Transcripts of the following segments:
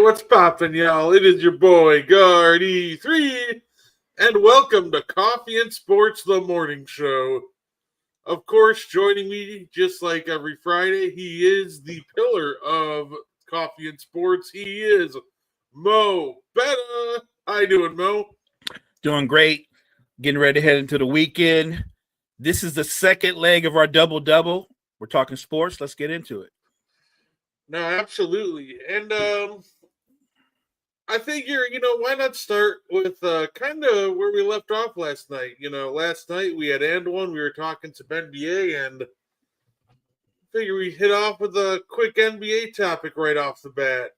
What's poppin', y'all? It is your boy, Gardi3, and welcome to Coffee and Sports, the morning show. Of course, joining me, just like every Friday, he is the pillar of Coffee and Sports. He is Mo Betta. How you doing, Mo? Doing great. Getting ready to head into the weekend. This is the second leg of our double-double. We're talking sports. Let's get into it. No, absolutely. And I figure, why not start with kind of where we left off last night? Last night we had and one. We were talking some NBA, and figure we hit off with a quick NBA topic right off the bat.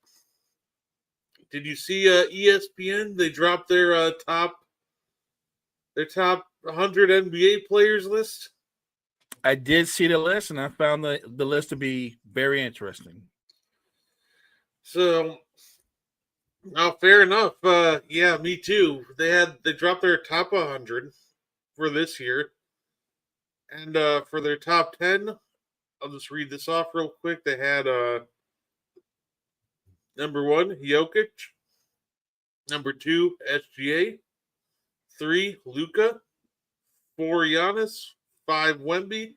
Did you see ESPN? They dropped their top 100 NBA players list. I did see the list, and I found the list to be very interesting. So, fair enough. Yeah, me too. They dropped their top 100 for this year, and for their top 10, I'll just read this off real quick. They had number 1, Jokic. Number 2, SGA. 3, Luka. 4, Giannis. 5, Wemby.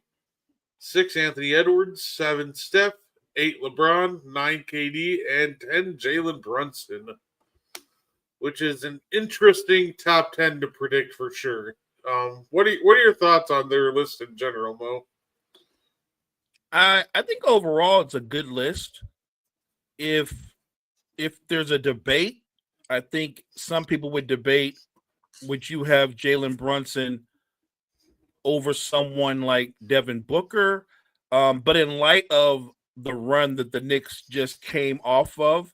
6, Anthony Edwards. 7, Steph. 8, LeBron. 9, KD. And 10, Jalen Brunson. Which is an interesting top 10 to predict for sure. What are your thoughts on their list in general, Mo? I think overall it's a good list. If there's a debate, I think some people would debate would you have Jalen Brunson over someone like Devin Booker. But in light of the run that the Knicks just came off of,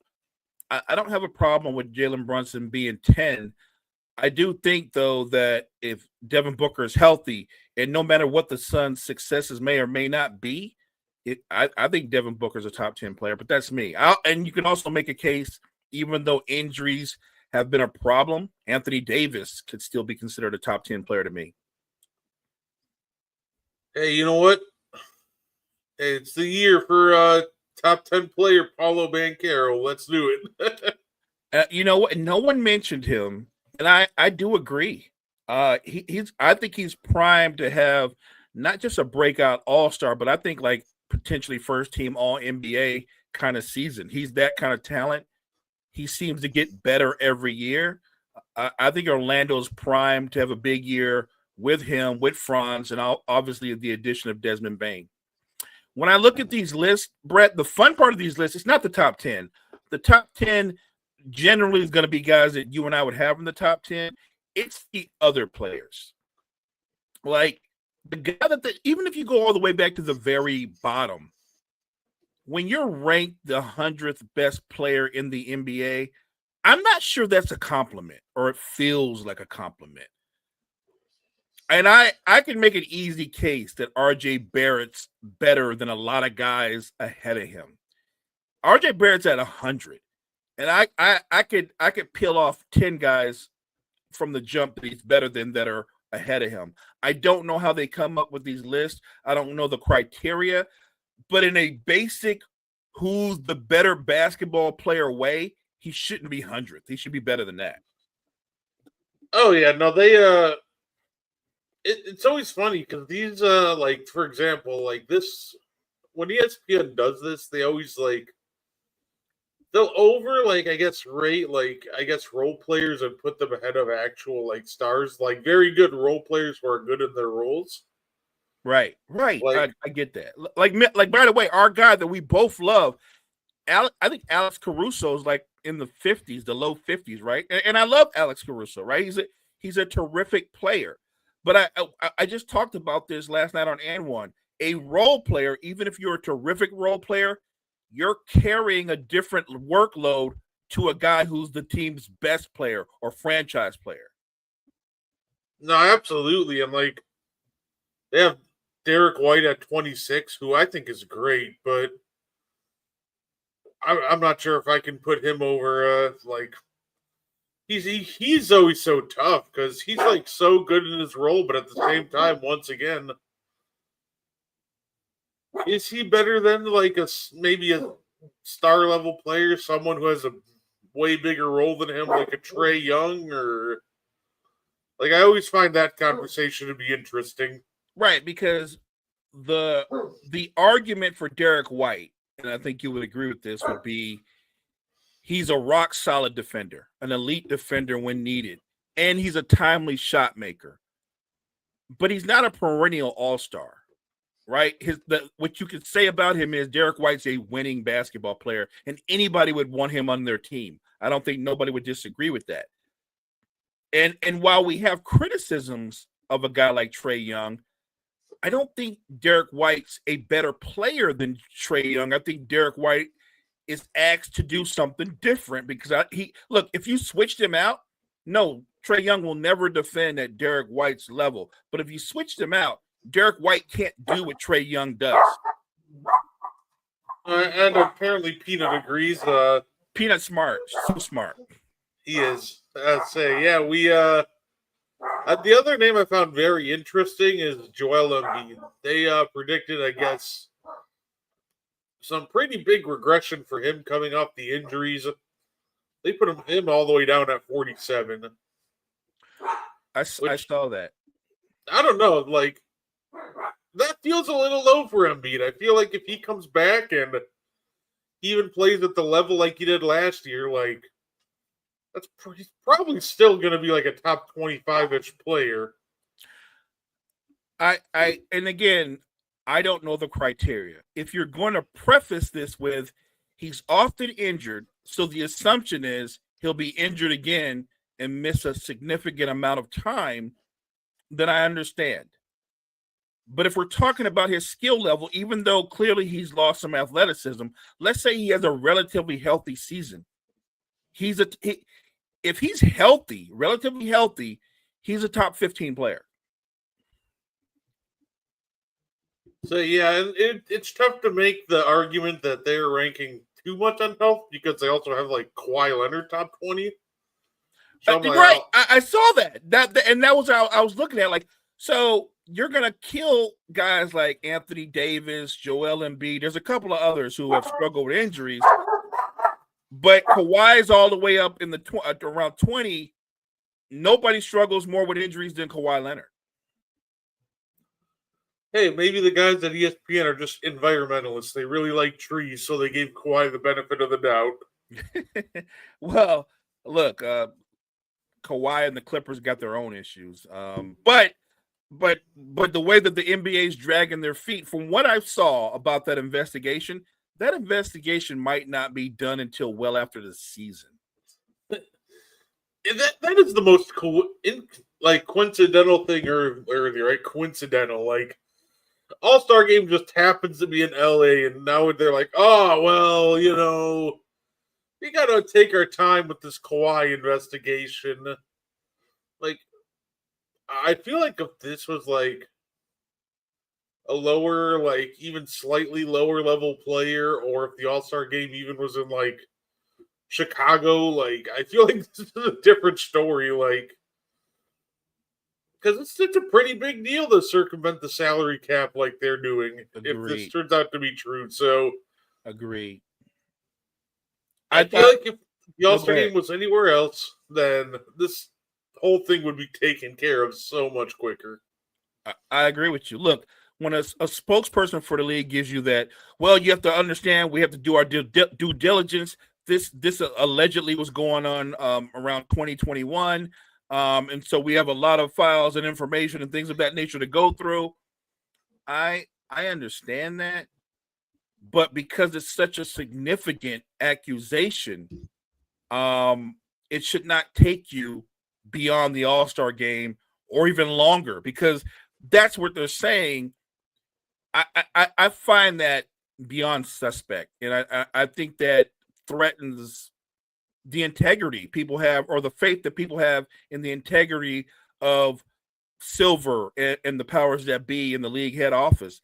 I don't have a problem with Jalen Brunson being 10. I do think, though, that if Devin Booker is healthy, and no matter what the Suns' successes may or may not be, I think Devin Booker's a top 10 player, but that's me. And you can also make a case, even though injuries have been a problem, Anthony Davis could still be considered a top 10 player to me. Hey, you know what? Hey, it's the year for top 10 player Paulo Banchero. Let's do it. You know what? No one mentioned him, and I do agree. I think he's primed to have not just a breakout all-star, but I think like potentially first team all NBA kind of season. He's that kind of talent. He seems to get better every year. I think Orlando's primed to have a big year with him, with Franz, and obviously the addition of Desmond Bane. When I look at these lists, Brett, the fun part of these lists, it's not the top 10. The top 10 generally is going to be guys that you and I would have in the top 10. It's the other players. Like the guy even if you go all the way back to the very bottom, when you're ranked the 100th best player in the NBA, I'm not sure that's a compliment or it feels like a compliment. And I can make an easy case that RJ Barrett's better than a lot of guys ahead of him. RJ Barrett's at 100. And I could peel off 10 guys from the jump that he's better than that are ahead of him. I don't know how they come up with these lists. I don't know the criteria. But in a basic who's the better basketball player way, he shouldn't be 100th. He should be better than that. Oh, yeah. No, they it's always funny because these like for example, like this when ESPN does this, they always they'll rate role players and put them ahead of actual like stars, like very good role players who are good in their roles. Right. I get that. Like by the way, our guy that we both love, I think Alex Caruso is like in the 50s, the low 50s, right? And I love Alex Caruso, right? He's a terrific player. But I just talked about this last night on And One. A role player, even if you're a terrific role player, you're carrying a different workload to a guy who's the team's best player or franchise player. No, absolutely. And like they have Derek White at 26, who I think is great, but I'm not sure if I can put him over he's always so tough because he's like so good in his role, but at the same time, once again, is he better than like maybe a star level player, someone who has a way bigger role than him, like a Trey Young, or like I always find that conversation to be interesting. Right, because the argument for Derek White, and I think you would agree with this, would be he's a rock solid defender, an elite defender when needed, and he's a timely shot maker. But he's not a perennial all-star, right? What you could say about him is Derek White's a winning basketball player, and anybody would want him on their team. I don't think nobody would disagree with that. And while we have criticisms of a guy like Trey Young, I don't think Derek White's a better player than Trey Young. I think Derek White is asked to do something different because if you switched him out, no, Trey Young will never defend at Derek White's level. But if you switched him out, Derek White can't do what Trey Young does. And apparently Peanut agrees. Peanut smart, so smart. He is. I'd say, yeah, we the other name I found very interesting is Joel Embiid. They predicted, I guess, some pretty big regression for him coming off the injuries. They put him all the way down at 47. I saw that. I don't know, like, that feels a little low for Embiid. I feel like if he comes back and he even plays at the level like he did last year, like, he's probably still going to be like a top 25-ish player. And again, I don't know the criteria. If you're going to preface this with he's often injured, so the assumption is he'll be injured again and miss a significant amount of time, then I understand. But if we're talking about his skill level, even though clearly he's lost some athleticism, let's say he has a relatively healthy season. If he's healthy, relatively healthy, he's a top 15 player. So, yeah, and it's tough to make the argument that they're ranking too much on health because they also have, like, Kawhi Leonard top 20. So right. I saw that. And that was how I was looking at, like, so you're going to kill guys like Anthony Davis, Joel Embiid. There's a couple of others who have struggled with injuries. But Kawhi's all the way up in the around 20. Nobody struggles more with injuries than Kawhi Leonard. Hey, maybe the guys at ESPN are just environmentalists. They really like trees, so they gave Kawhi the benefit of the doubt. Well, look, Kawhi and the Clippers got their own issues. But the way that the NBA is dragging their feet, from what I saw about that investigation might not be done until well after the season. That is the most coincidental thing, or right? Coincidental, like All-Star Game just happens to be in LA, and now they're like, oh well, we gotta take our time with this Kawhi investigation. Like, I feel like if this was like a lower, like even slightly lower level player, or if the All-Star Game even was in like Chicago, like I feel like this is a different story, like because it's a pretty big deal to circumvent the salary cap like they're doing. Agreed. If this turns out to be true. So agreed. I feel like if the All-Star Game was anywhere else, then this whole thing would be taken care of so much quicker. I agree with you. Look, when a spokesperson for the league gives you that, well, you have to understand we have to do our due diligence. This allegedly was going on around 2021. And so we have a lot of files and information and things of that nature to go through. I understand that. But because it's such a significant accusation, it should not take you beyond the All-Star Game or even longer, because that's what they're saying. I find that beyond suspect, and I think that threatens the integrity people have, or the faith that people have in the integrity of Silver and the powers that be in the league head office.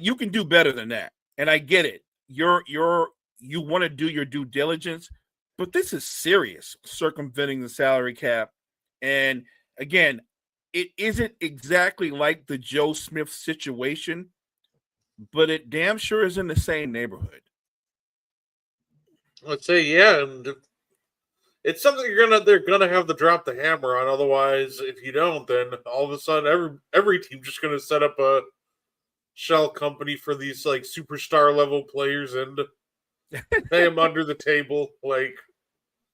You can do better than that, and I get it. You want to do your due diligence, but this is serious, circumventing the salary cap. And again, it isn't exactly like the Joe Smith situation, but it damn sure is in the same neighborhood. Let's say, yeah, and it's something they're gonna have to drop the hammer on. Otherwise, if you don't, then all of a sudden every team's just gonna set up a shell company for these like superstar level players and pay them under the table. Like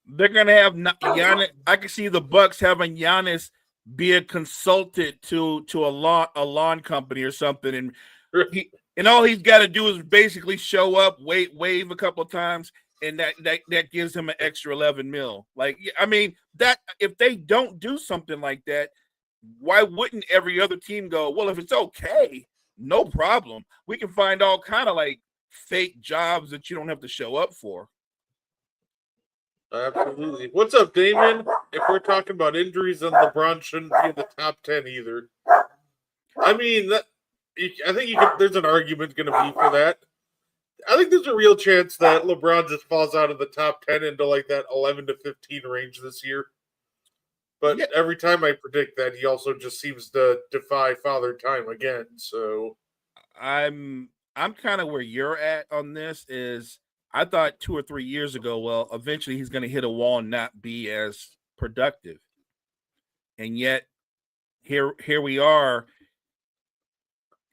they're gonna have Giannis. I can see the Bucks having Giannis be a consultant to a lawn company or something, and all he's got to do is basically show up, wave a couple of times, and that gives him an extra 11 mil. Like, I mean, that if they don't do something like that, why wouldn't every other team go, well, if it's okay, no problem. We can find all kind of like fake jobs that you don't have to show up for. Absolutely. What's up, Damon? If we're talking about injuries, then LeBron shouldn't be in the top 10 either. I mean, I think there's an argument going to be for that. I think there's a real chance that LeBron just falls out of the top 10 into like that 11 to 15 range this year. But every time I predict that, he also just seems to defy Father Time again. So I'm kind of where you're at on this. Is I thought 2 or 3 years ago, well, eventually he's going to hit a wall and not be as productive. And yet here we are.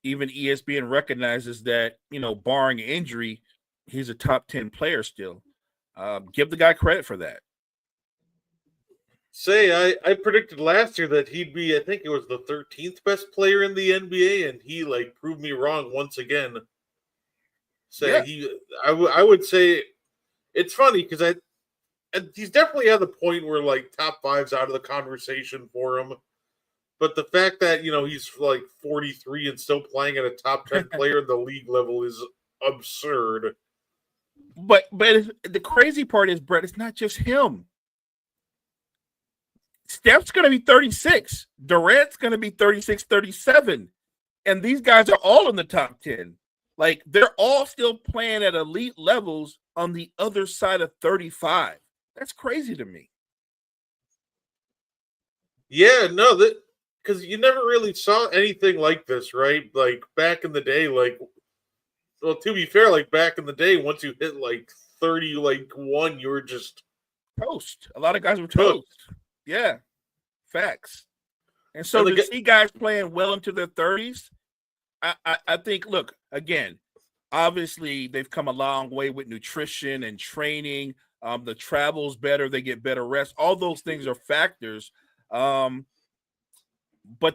Even ESPN recognizes that, barring injury, he's a top 10 player still. Give the guy credit for that. I predicted last year that he'd be, I think it was the 13th best player in the NBA, and he proved me wrong once again. I would say it's funny because he's definitely at the point where top five's out of the conversation for him. But the fact that he's 43 and still playing at a top 10 player in the league level is absurd. But the crazy part is, Brett, it's not just him. Steph's going to be 36. Durant's going to be 36, 37. And these guys are all in the top 10. They're all still playing at elite levels on the other side of 35. That's crazy to me. Yeah, no, because you never really saw anything like this, right? Back in the day, well, to be fair, back in the day, once you hit 31, you were just toast. A lot of guys were toast. Yeah, facts. And so to see guys playing well into their 30s, I think, look, again, obviously they've come a long way with nutrition and training. The travel's better. They get better rest. All those things are factors. But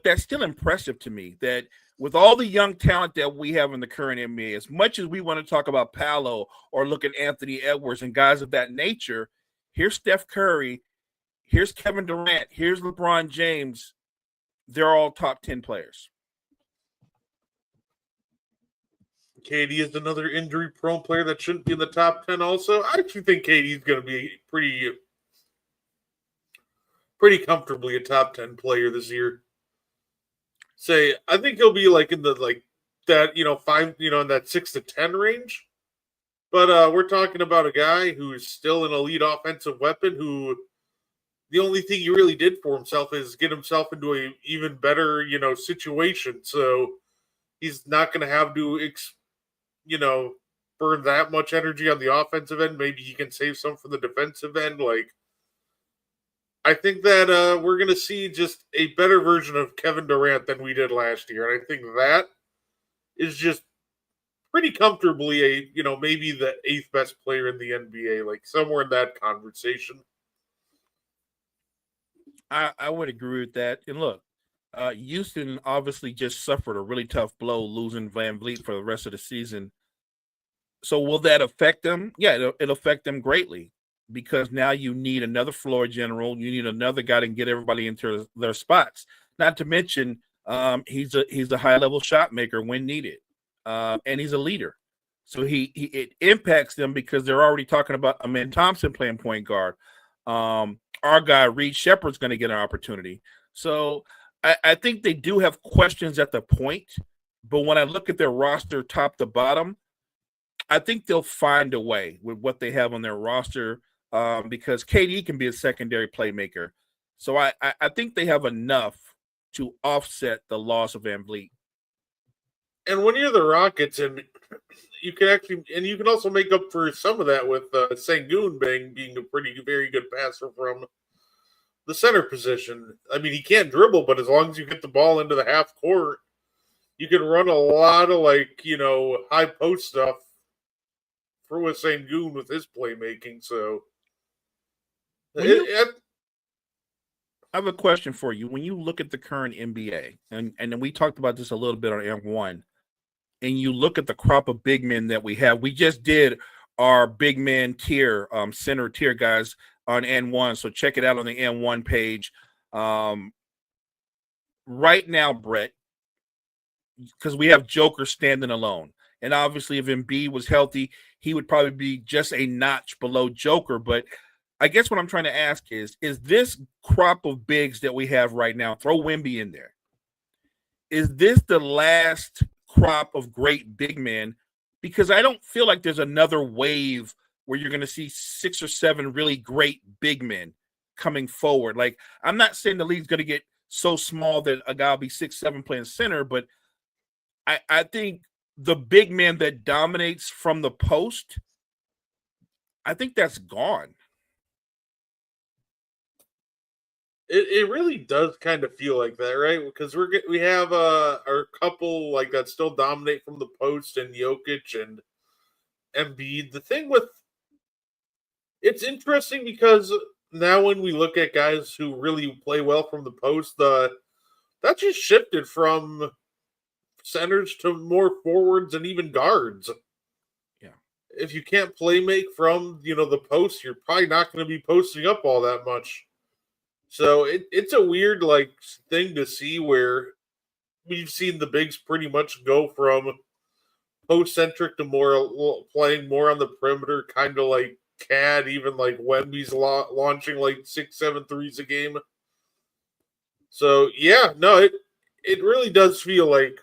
that's still impressive to me that with all the young talent that we have in the current NBA, as much as we want to talk about Paolo or look at Anthony Edwards and guys of that nature, here's Steph Curry, here's Kevin Durant, here's LeBron James. They're all top 10 players. KD is another injury-prone player that shouldn't be in the top 10 also. I actually think KD is going to be pretty comfortably a top 10 player this year. I think he'll be in the that 5 in that 6 to 10 range. But we're talking about a guy who's still an elite offensive weapon who the only thing he really did for himself is get himself into a even better situation. So he's not going to have to burn that much energy on the offensive end. Maybe he can save some for the defensive end. I think that we're going to see just a better version of Kevin Durant than we did last year. And I think that is just pretty comfortably maybe the 8th best player in the NBA, somewhere in that conversation. I would agree with that. And look, Houston obviously just suffered a really tough blow losing Van Vliet for the rest of the season. So will that affect them? Yeah, it'll affect them greatly. Because now you need another floor general. You need another guy to get everybody into their spots. Not to mention, he's a high level shot maker when needed, and he's a leader. So it impacts them because they're already talking about Amen Thompson playing point guard. Our guy Reed Shepard's going to get an opportunity. So I think they do have questions at the point, but when I look at their roster top to bottom, I think they'll find a way with what they have on their roster. Because KD can be a secondary playmaker. So I think they have enough to offset the loss of Van Vliet. And when you're the Rockets and, you can actually, and you can also make up for some of that with Sengun being a very good passer from the center position. I mean, he can't dribble, but as long as you get the ball into the half court, you can run a lot of high post stuff for with Sengun with his playmaking. So I have a question for you. When you look at the current NBA, and then we talked about this a little bit on M1, and you look at the crop of big men that we have, we just did our big man tier, center tier guys on N1. So check it out on the N1 page. Right now, Brett, because we have Joker standing alone. And obviously, if Embiid was healthy, he would probably be just a notch below Joker. But I guess what I'm trying to ask is this crop of bigs that we have right now, throw Wemby in there, is this the last crop of great big men? Because I don't feel like there's another wave where you're going to see 6 or 7 really great big men coming forward. Like, I'm not saying the league's going to get so small that a guy will be 6'7" playing center, but I think the big man that dominates from the post, I think that's gone. It really does kind of feel like that, right? Because we have our couple like that still dominate from the post, and Jokic and Embiid. The thing with it's interesting because now when we look at guys who really play well from the post, that just shifted from centers to more forwards and even guards. Yeah. If you can't play make from the post, you're probably not going to be posting up all that much. So it's a weird thing to see where we've seen the bigs pretty much go from post centric to more playing more on the perimeter, kind of like CAD, even like Wemby's launching like 6-7 threes a game. So yeah, no, it really does feel like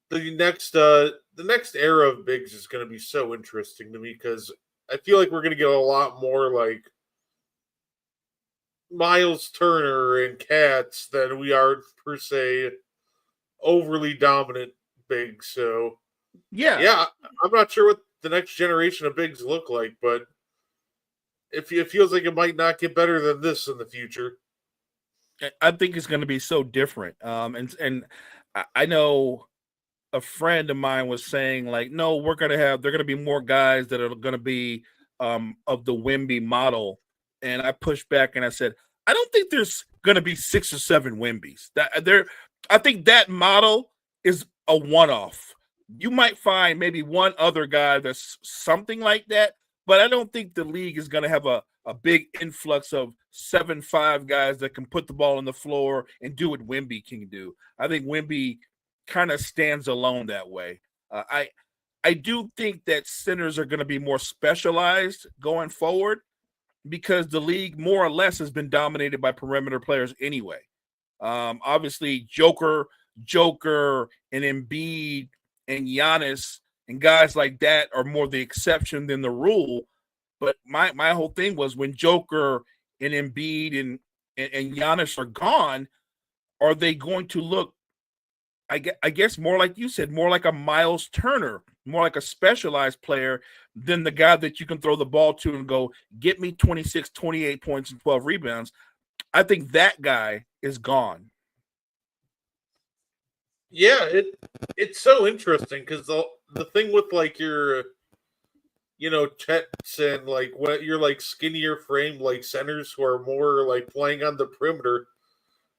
the next era of bigs is going to be so interesting to me because I feel like we're going to get a lot more like Miles Turner and Cats than we are per se overly dominant bigs. So yeah, I'm not sure what the next generation of bigs look like, but it feels like it might not get better than this in the future. I think it's going to be so different. And I know a friend of mine was saying like, no, there are going to be more guys that are going to be of the Wemby model. And I pushed back and I said, I don't think there's going to be 6 or 7 Wembys. I think that model is a one-off. You might find maybe one other guy that's something like that, but I don't think the league is going to have a big influx of 7'5" guys that can put the ball on the floor and do what Wemby can do. I think Wemby kind of stands alone that way. I do think that centers are going to be more specialized going forward because the league more or less has been dominated by perimeter players anyway. Obviously, Joker, and Embiid and Giannis and guys like that are more the exception than the rule. But my whole thing was when Joker and Embiid and Giannis are gone, are they going to look, I guess, more like you said, more like a Miles Turner, more like a specialized player than the guy that you can throw the ball to and go, get me 26, 28 points and 12 rebounds. I think that guy is gone. Yeah, it's so interesting because the thing with like your Chets and like what you're like skinnier frame like centers who are more like playing on the perimeter.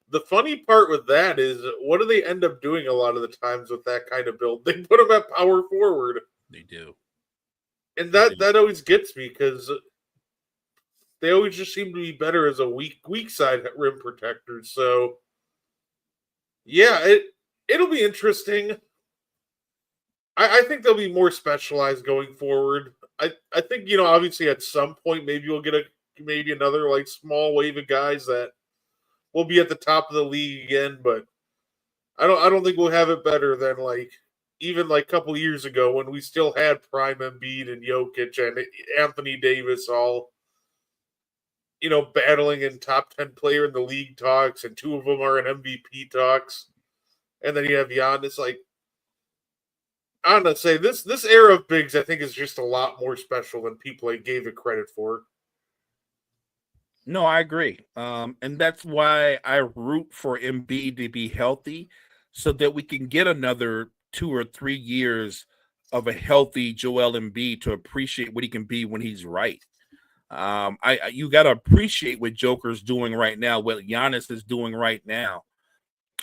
The funny part with that is, what do they end up doing a lot of the times with that kind of build? They put them at power forward. They do, and that always gets me because they always just seem to be better as a weak side rim protectors. So yeah, it'll be interesting. I think they'll be more specialized going forward. I think obviously at some point maybe we'll get maybe another like small wave of guys that will be at the top of the league again, but I don't think we'll have it better than like even like a couple years ago when we still had Prime Embiid and Jokic and Anthony Davis all battling in top 10 player in the league talks, and 2 of them are in MVP talks, and then you have Giannis. Like I'm gonna say this era of bigs, I think, is just a lot more special than people gave it credit for. No, I agree. And that's why I root for Embiid to be healthy so that we can get another 2 or 3 years of a healthy Joel Embiid to appreciate what he can be when he's right. You got to appreciate what Joker's doing right now, what Giannis is doing right now.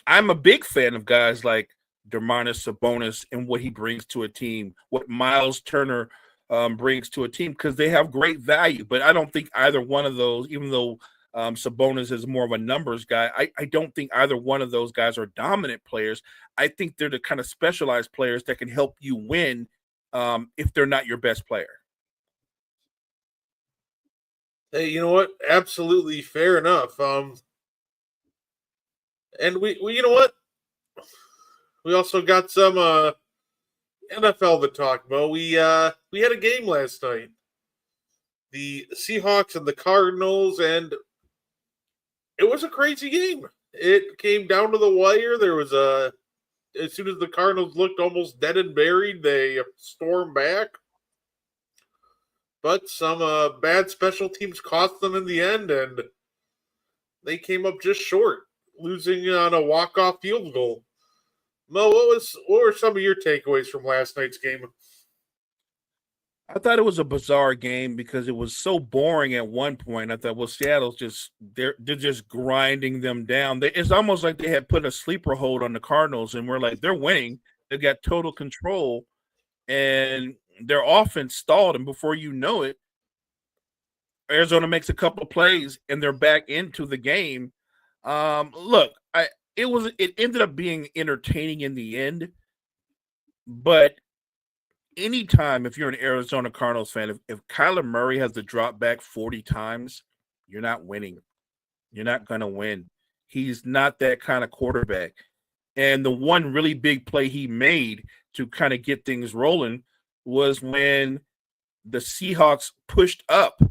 I'm a big fan of guys like Domantas Sabonis and what he brings to a team, what Miles Turner brings to a team, because they have great value. But I don't think either one of those, even though Sabonis is more of a numbers guy, I don't think either one of those guys are dominant players. I think they're the kind of specialized players that can help you win if they're not your best player. Hey, you know what? Absolutely fair enough. And we you know what? We also got some NFL to talk about. We had a game last night. The Seahawks and the Cardinals, and it was a crazy game. It came down to the wire. There was as soon as the Cardinals looked almost dead and buried, they stormed back. But some bad special teams cost them in the end, and they came up just short, losing on a walk-off field goal. Mo, what were some of your takeaways from last night's game? I thought it was a bizarre game because it was so boring at one point. I thought, well, Seattle's just they're just grinding them down. It's almost like they had put a sleeper hold on the Cardinals, and we're like, they're winning. They've got total control, and their offense stalled. And before you know it, Arizona makes a couple of plays, and they're back into the game. Look, it ended up being entertaining in the end, but anytime if you're an Arizona Cardinals fan, if Kyler Murray has to drop back 40 times, you're not winning. You're not going to win. He's not that kind of quarterback. And the one really big play he made to kind of get things rolling was when the Seahawks pushed up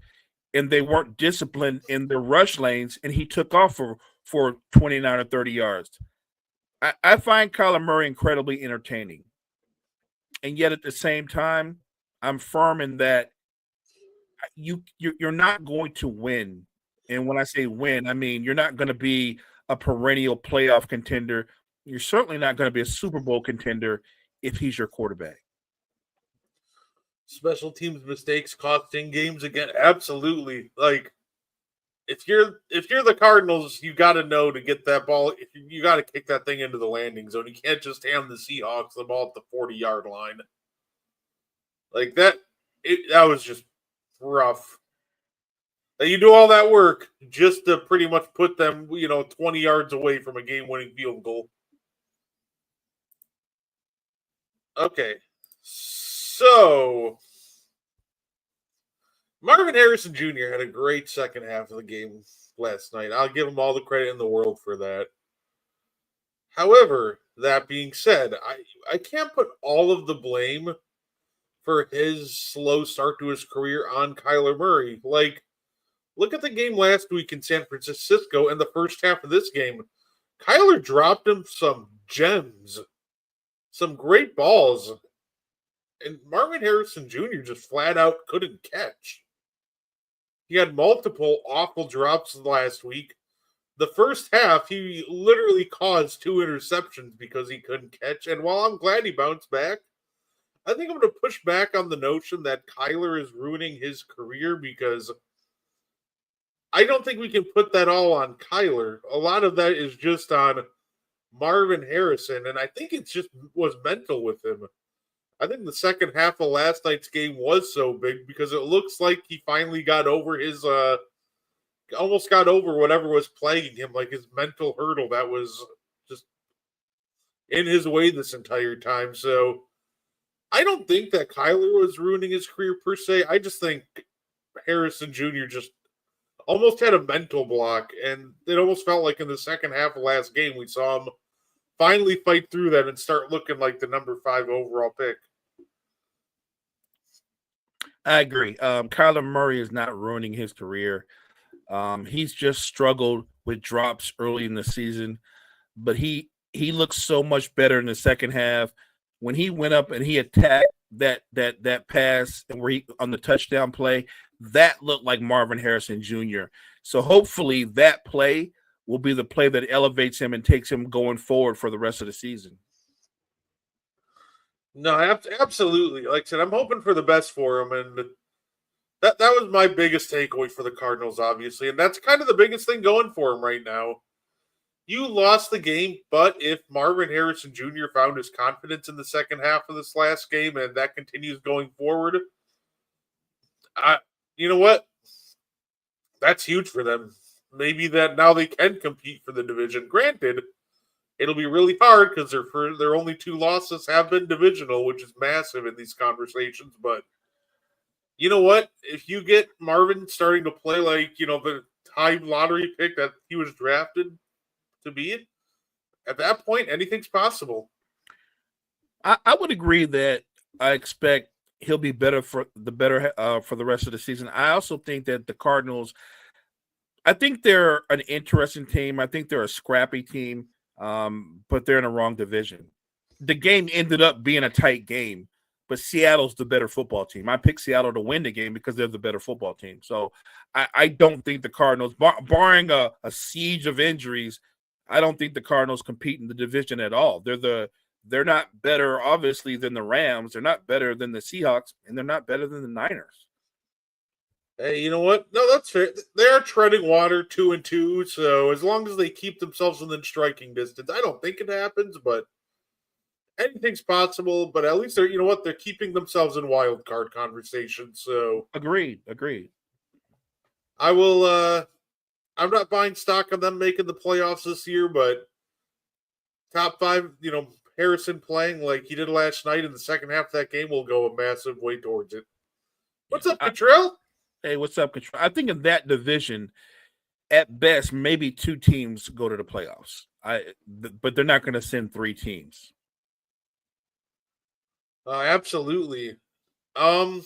and they weren't disciplined in their rush lanes, and he took off for 29 or 30 yards. I find Kyler Murray incredibly entertaining. And yet at the same time, I'm firm in that you're not going to win. And when I say win, I mean you're not going to be a perennial playoff contender. You're certainly not going to be a Super Bowl contender if he's your quarterback. Special teams mistakes costing games again. Absolutely. Like if you're the Cardinals, you got to know to get that ball. You got to kick that thing into the landing zone. You can't just hand the Seahawks the ball at the 40-yard line. Like that, that was just rough. And you do all that work just to pretty much put them, 20 yards away from a game-winning field goal. Okay, so Marvin Harrison Jr. had a great second half of the game last night. I'll give him all the credit in the world for that. However, that being said, I can't put all of the blame for his slow start to his career on Kyler Murray. Like, look at the game last week in San Francisco and the first half of this game. Kyler dropped him some gems, some great balls, and Marvin Harrison Jr. just flat out couldn't catch. He had multiple awful drops last week. The first half, he literally caused 2 interceptions because he couldn't catch. And while I'm glad he bounced back, I think I'm going to push back on the notion that Kyler is ruining his career because I don't think we can put that all on Kyler. A lot of that is just on Marvin Harrison, and I think it just was mental with him. I think the second half of last night's game was so big because it looks like he finally got over his almost got over whatever was plaguing him, like his mental hurdle that was just in his way this entire time. So I don't think that Kyler was ruining his career per se. I just think Harrison Jr. just almost had a mental block, and it almost felt like in the second half of last game we saw him finally fight through that and start looking like the number 5 overall pick. I agree. Kyler Murray is not ruining his career. He's just struggled with drops early in the season, but he looks so much better in the second half. when he went up and he attacked that pass and where he on the touchdown play, that looked like Marvin Harrison Jr. So hopefully that play will be the play that elevates him and takes him going forward for the rest of the season. No, absolutely. Like I said, I'm hoping for the best for him, and that was my biggest takeaway for the Cardinals, obviously, and that's kind of the biggest thing going for him right now. You lost the game, but if Marvin Harrison Jr. found his confidence in the second half of this last game, and that continues going forward, you know what? That's huge for them. Maybe that now they can compete for the division. Granted, it'll be really hard because their only 2 losses have been divisional, which is massive in these conversations. But you know what? If you get Marvin starting to play like the high lottery pick that he was drafted to be, at that point, anything's possible. I would agree that I expect he'll be better for the rest of the season. I also think that the Cardinals, I think they're an interesting team. I think they're a scrappy team, but they're in a wrong division. The game ended up being a tight game, but Seattle's the better football team. I picked Seattle to win the game because they're the better football team. So I don't think the Cardinals, barring a siege of injuries, I don't think the Cardinals compete in the division at all. They're not better, obviously, than the Rams. They're not better than the Seahawks, and they're not better than the Niners. Hey, you know what? No, that's fair. They are treading water 2-2, so as long as they keep themselves within striking distance, I don't think it happens, but anything's possible. But at least they're keeping themselves in wild card conversation. So Agreed. I will. I'm not buying stock on them making the playoffs this year, but top 5, Harrison playing like he did last night in the second half of that game will go a massive way towards it. What's up, Cottrell? Hey, what's up, Cottrell? I think in that division, at best, maybe 2 teams go to the playoffs. But they're not going to send 3 teams. Absolutely. And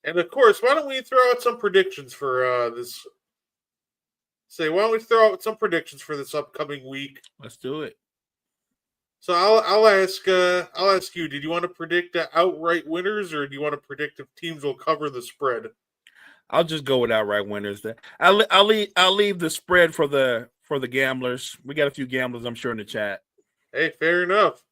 of course, why don't we throw out some predictions for this? Why don't we throw out some predictions for this upcoming week? Let's do it. So I'll ask you. Did you want to predict outright winners, or do you want to predict if teams will cover the spread? I'll just go with outright winners. There, I'll leave the spread for the gamblers. We got a few gamblers, I'm sure, in the chat. Hey, fair enough.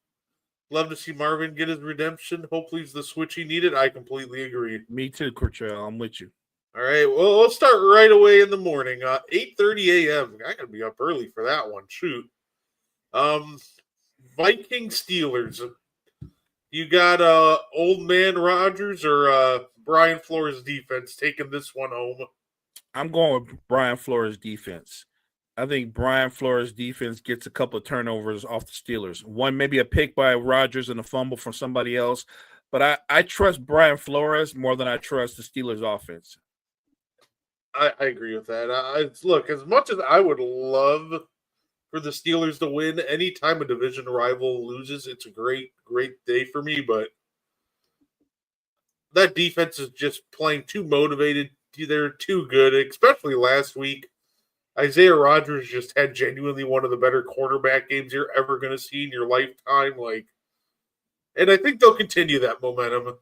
Love to see Marvin get his redemption. Hopefully, it's the switch he needed. I completely agree. Me too, Cortrell. I'm with you. All right. Well, let's start right away in the morning. 8:30 a.m. I gotta be up early for that one. Shoot. Viking Steelers. You got old man Rodgers or Brian Flores defense taking this one home? I'm going with Brian Flores defense. I think Brian Flores defense gets a couple of turnovers off the Steelers. One, maybe a pick by Rodgers and a fumble from somebody else. But I trust Brian Flores more than I trust the Steelers offense. I agree with that. Look, as much as I would love for the Steelers to win, anytime a division rival loses, it's a great day for me. But that defense is just playing too motivated. They're too good, especially last week. Isaiah Rodgers just had genuinely one of the better quarterback games you're ever going to see in your lifetime. And I think they'll continue that momentum.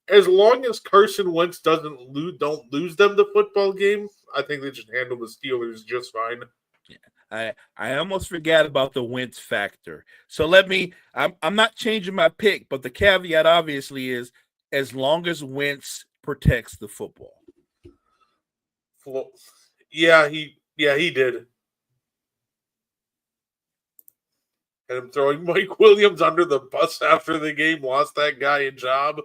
As long as Carson Wentz don't lose them the football game, I think they should handle the Steelers just fine. Yeah. I almost forgot about the Wentz factor. So I'm not changing my pick, but the caveat obviously is as long as Wentz protects the football. Yeah, he did. And him throwing Mike Williams under the bus after the game, lost that guy a job.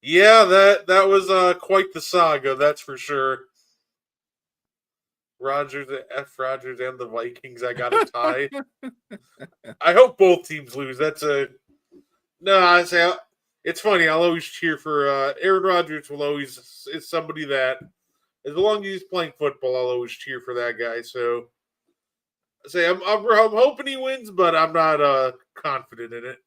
Yeah, that was quite the saga, that's for sure. Rodgers and the Vikings, I got a tie. I hope both teams lose. I say it's funny. I'll always cheer for Aaron Rodgers. Is somebody that, as long as he's playing football, I'll always cheer for that guy. So I say I'm hoping he wins, but I'm not confident in it.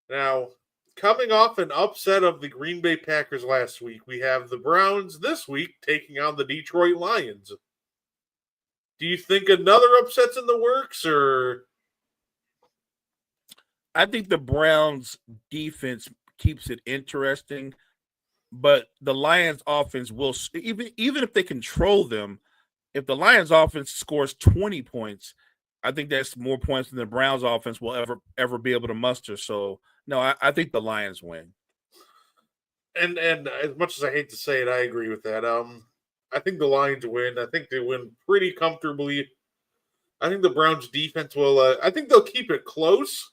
Now, coming off an upset of the Green Bay Packers last week, we have the Browns this week taking on the Detroit Lions. Do you think another upset's in the works, or I think the Browns defense keeps it interesting, but the Lions offense will even if they control them, if the Lions offense scores 20 points, I think that's more points than the Browns offense will ever be able to muster. So no, I think the Lions win. And as much as I hate to say it, I agree with that. I think the Lions win. I think they win pretty comfortably. I think the Browns defense will. I think they'll keep it close,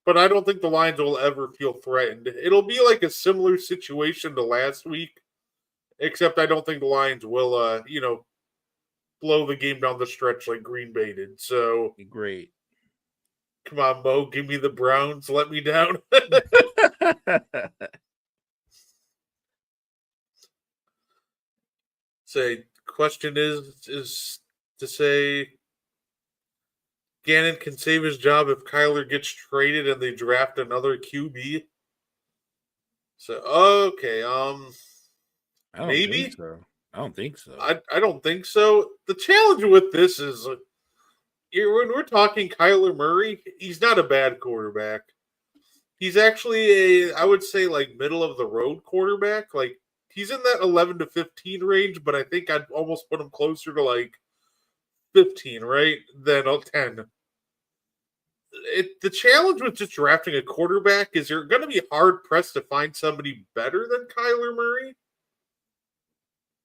but I don't think the Lions will ever feel threatened. It'll be like a similar situation to last week, except I don't think the Lions will. Blow the game down the stretch like Green Bay did. So Great. come on, Mo, give me the Browns. Let me down. Say, question is to say Gannon can save his job if Kyler gets traded and they draft another QB. So okay, I don't maybe. think so. I don't think so. I don't think so. The challenge with this is when we're talking Kyler Murray, he's not a bad quarterback. He's actually I would say like middle of the road quarterback. Like he's in that 11 to 15 range, but I think I'd almost put him closer to like 15, right? Than 10. The challenge with just drafting a quarterback is you're going to be hard pressed to find somebody better than Kyler Murray.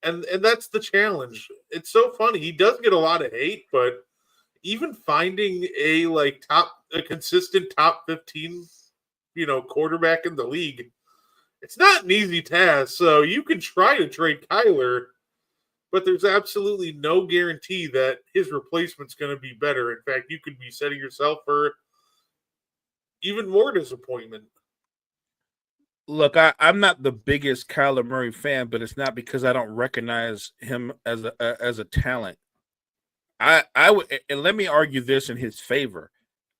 And that's the challenge. It's so funny. He does get a lot of hate, but even finding a consistent top 15, quarterback in the league, it's not an easy task. So you can try to trade Kyler, but there's absolutely no guarantee that his replacement's going to be better. In fact, you could be setting yourself for even more disappointment. Look, I'm not the biggest Kyler Murray fan, but it's not because I don't recognize him as a talent. I would, and let me argue this in his favor.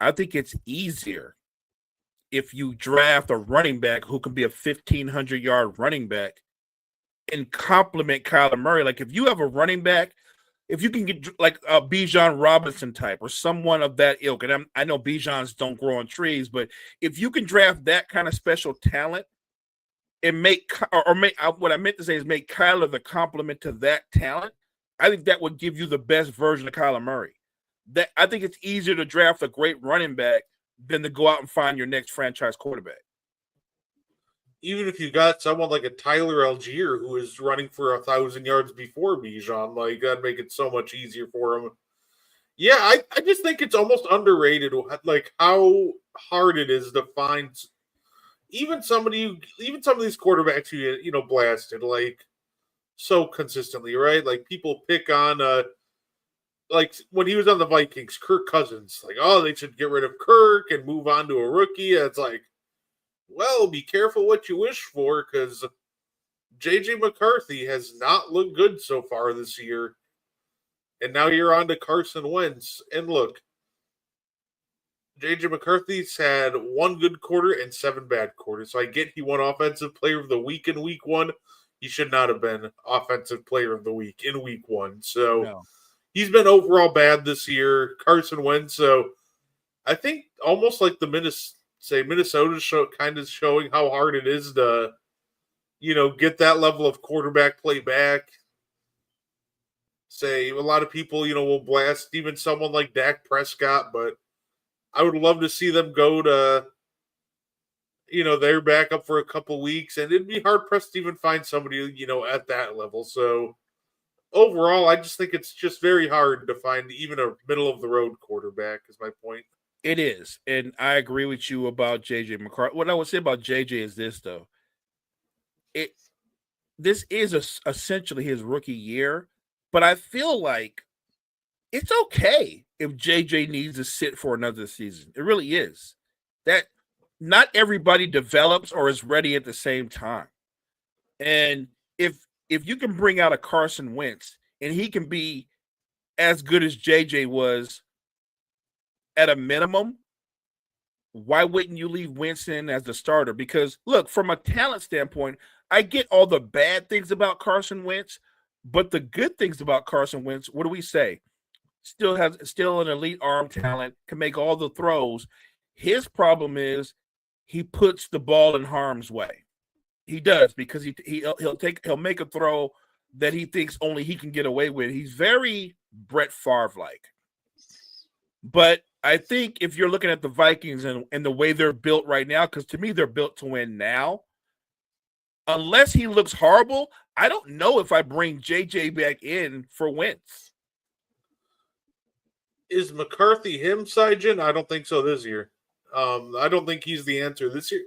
I think it's easier if you draft a running back who can be a 1,500-yard running back and complement Kyler Murray. Like if you have a running back, if you can get like a Bijan Robinson type or someone of that ilk, and I know Bijans don't grow on trees, but if you can draft that kind of special talent and what I meant to say is make Kyler the complement to that talent, I think that would give you the best version of Kyler Murray. That I think it's easier to draft a great running back than to go out and find your next franchise quarterback. Even if you got someone like a Tyler Algier who is running for 1,000 yards before Bijan, like that'd make it so much easier for him. Yeah, I just think it's almost underrated, like how hard it is to find even some of these quarterbacks who blasted like so consistently, right? Like people pick on like when he was on the Vikings, Kirk Cousins, like, oh, they should get rid of Kirk and move on to a rookie. It's like, well, be careful what you wish for because J.J. McCarthy has not looked good so far this year. And now you're on to Carson Wentz. And look, J.J. McCarthy's had one good quarter and 7 bad quarters. So I get he won Offensive Player of the Week in Week 1. He should not have been Offensive Player of the Week in Week 1. So he's been overall bad this year. Carson Wentz. So I think almost like Minnesota kind of showing how hard it is to, get that level of quarterback play back. Say a lot of people, will blast even someone like Dak Prescott, but I would love to see them go to, their backup for a couple weeks, and it'd be hard pressed to even find somebody, at that level. So overall, I just think it's just very hard to find even a middle of the road quarterback. Is my point. It is, and I agree with you about JJ McCarthy. What I would say about JJ is this, though. This is essentially his rookie year, but I feel like it's okay if JJ needs to sit for another season. It really is. That not everybody develops or is ready at the same time. And if you can bring out a Carson Wentz and he can be as good as JJ was at a minimum, why wouldn't you leave Winston as the starter? Because look, from a talent standpoint, I get all the bad things about Carson Wentz, but the good things about Carson Wentz, what do we say? Still an elite arm talent, can make all the throws. His problem is he puts the ball in harm's way. He does, because he'll make a throw that he thinks only he can get away with. He's very Brett Favre like. But I think if you're looking at the Vikings and the way they're built right now, because to me they're built to win now, unless he looks horrible, I don't know if I bring JJ back in for Wentz. Is McCarthy him, Sijin? I don't think so this year. I don't think he's the answer this year.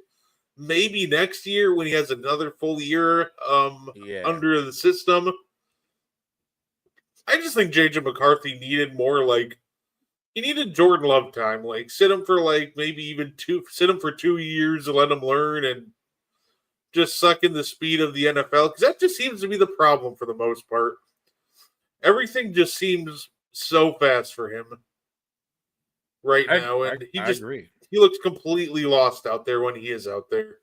Maybe next year when he has another full year under the system. I just think JJ McCarthy needed more, like, he needed Jordan Love time. Like, sit him for maybe even sit him for 2 years and let him learn and just suck in the speed of the NFL, because that just seems to be the problem for the most part. Everything just seems so fast for him right now, and I agree. He looks completely lost out there when he is out there.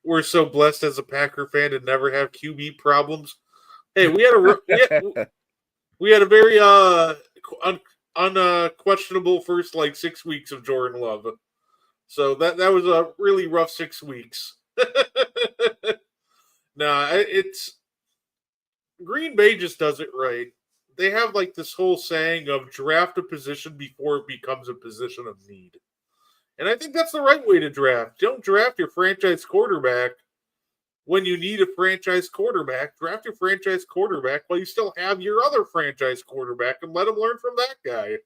We're so blessed as a Packer fan to never have QB problems. Hey, we had a very unquestionable first 6 weeks of Jordan Love. So that was a really rough 6 weeks. It's Green Bay just does it right. They have this whole saying of draft a position before it becomes a position of need. And I think that's the right way to draft. Don't draft your franchise quarterback when you need a franchise quarterback. Draft your franchise quarterback while you still have your other franchise quarterback and let him learn from that guy.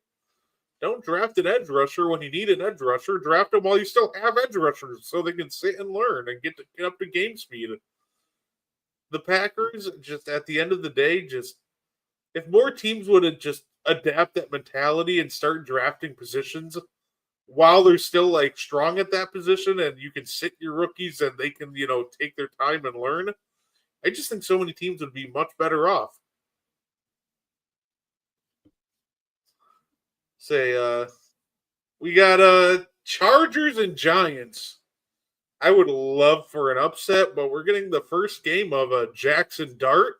Don't draft an edge rusher when you need an edge rusher. Draft them while you still have edge rushers so they can sit and learn and get up to game speed. The Packers, just at the end of the day, if more teams would have just adapt that mentality and start drafting positions while they're still strong at that position, and you can sit your rookies and they can, take their time and learn, I just think so many teams would be much better off. We got Chargers and Giants. I would love for an upset, but we're getting the first game of Jackson Dart.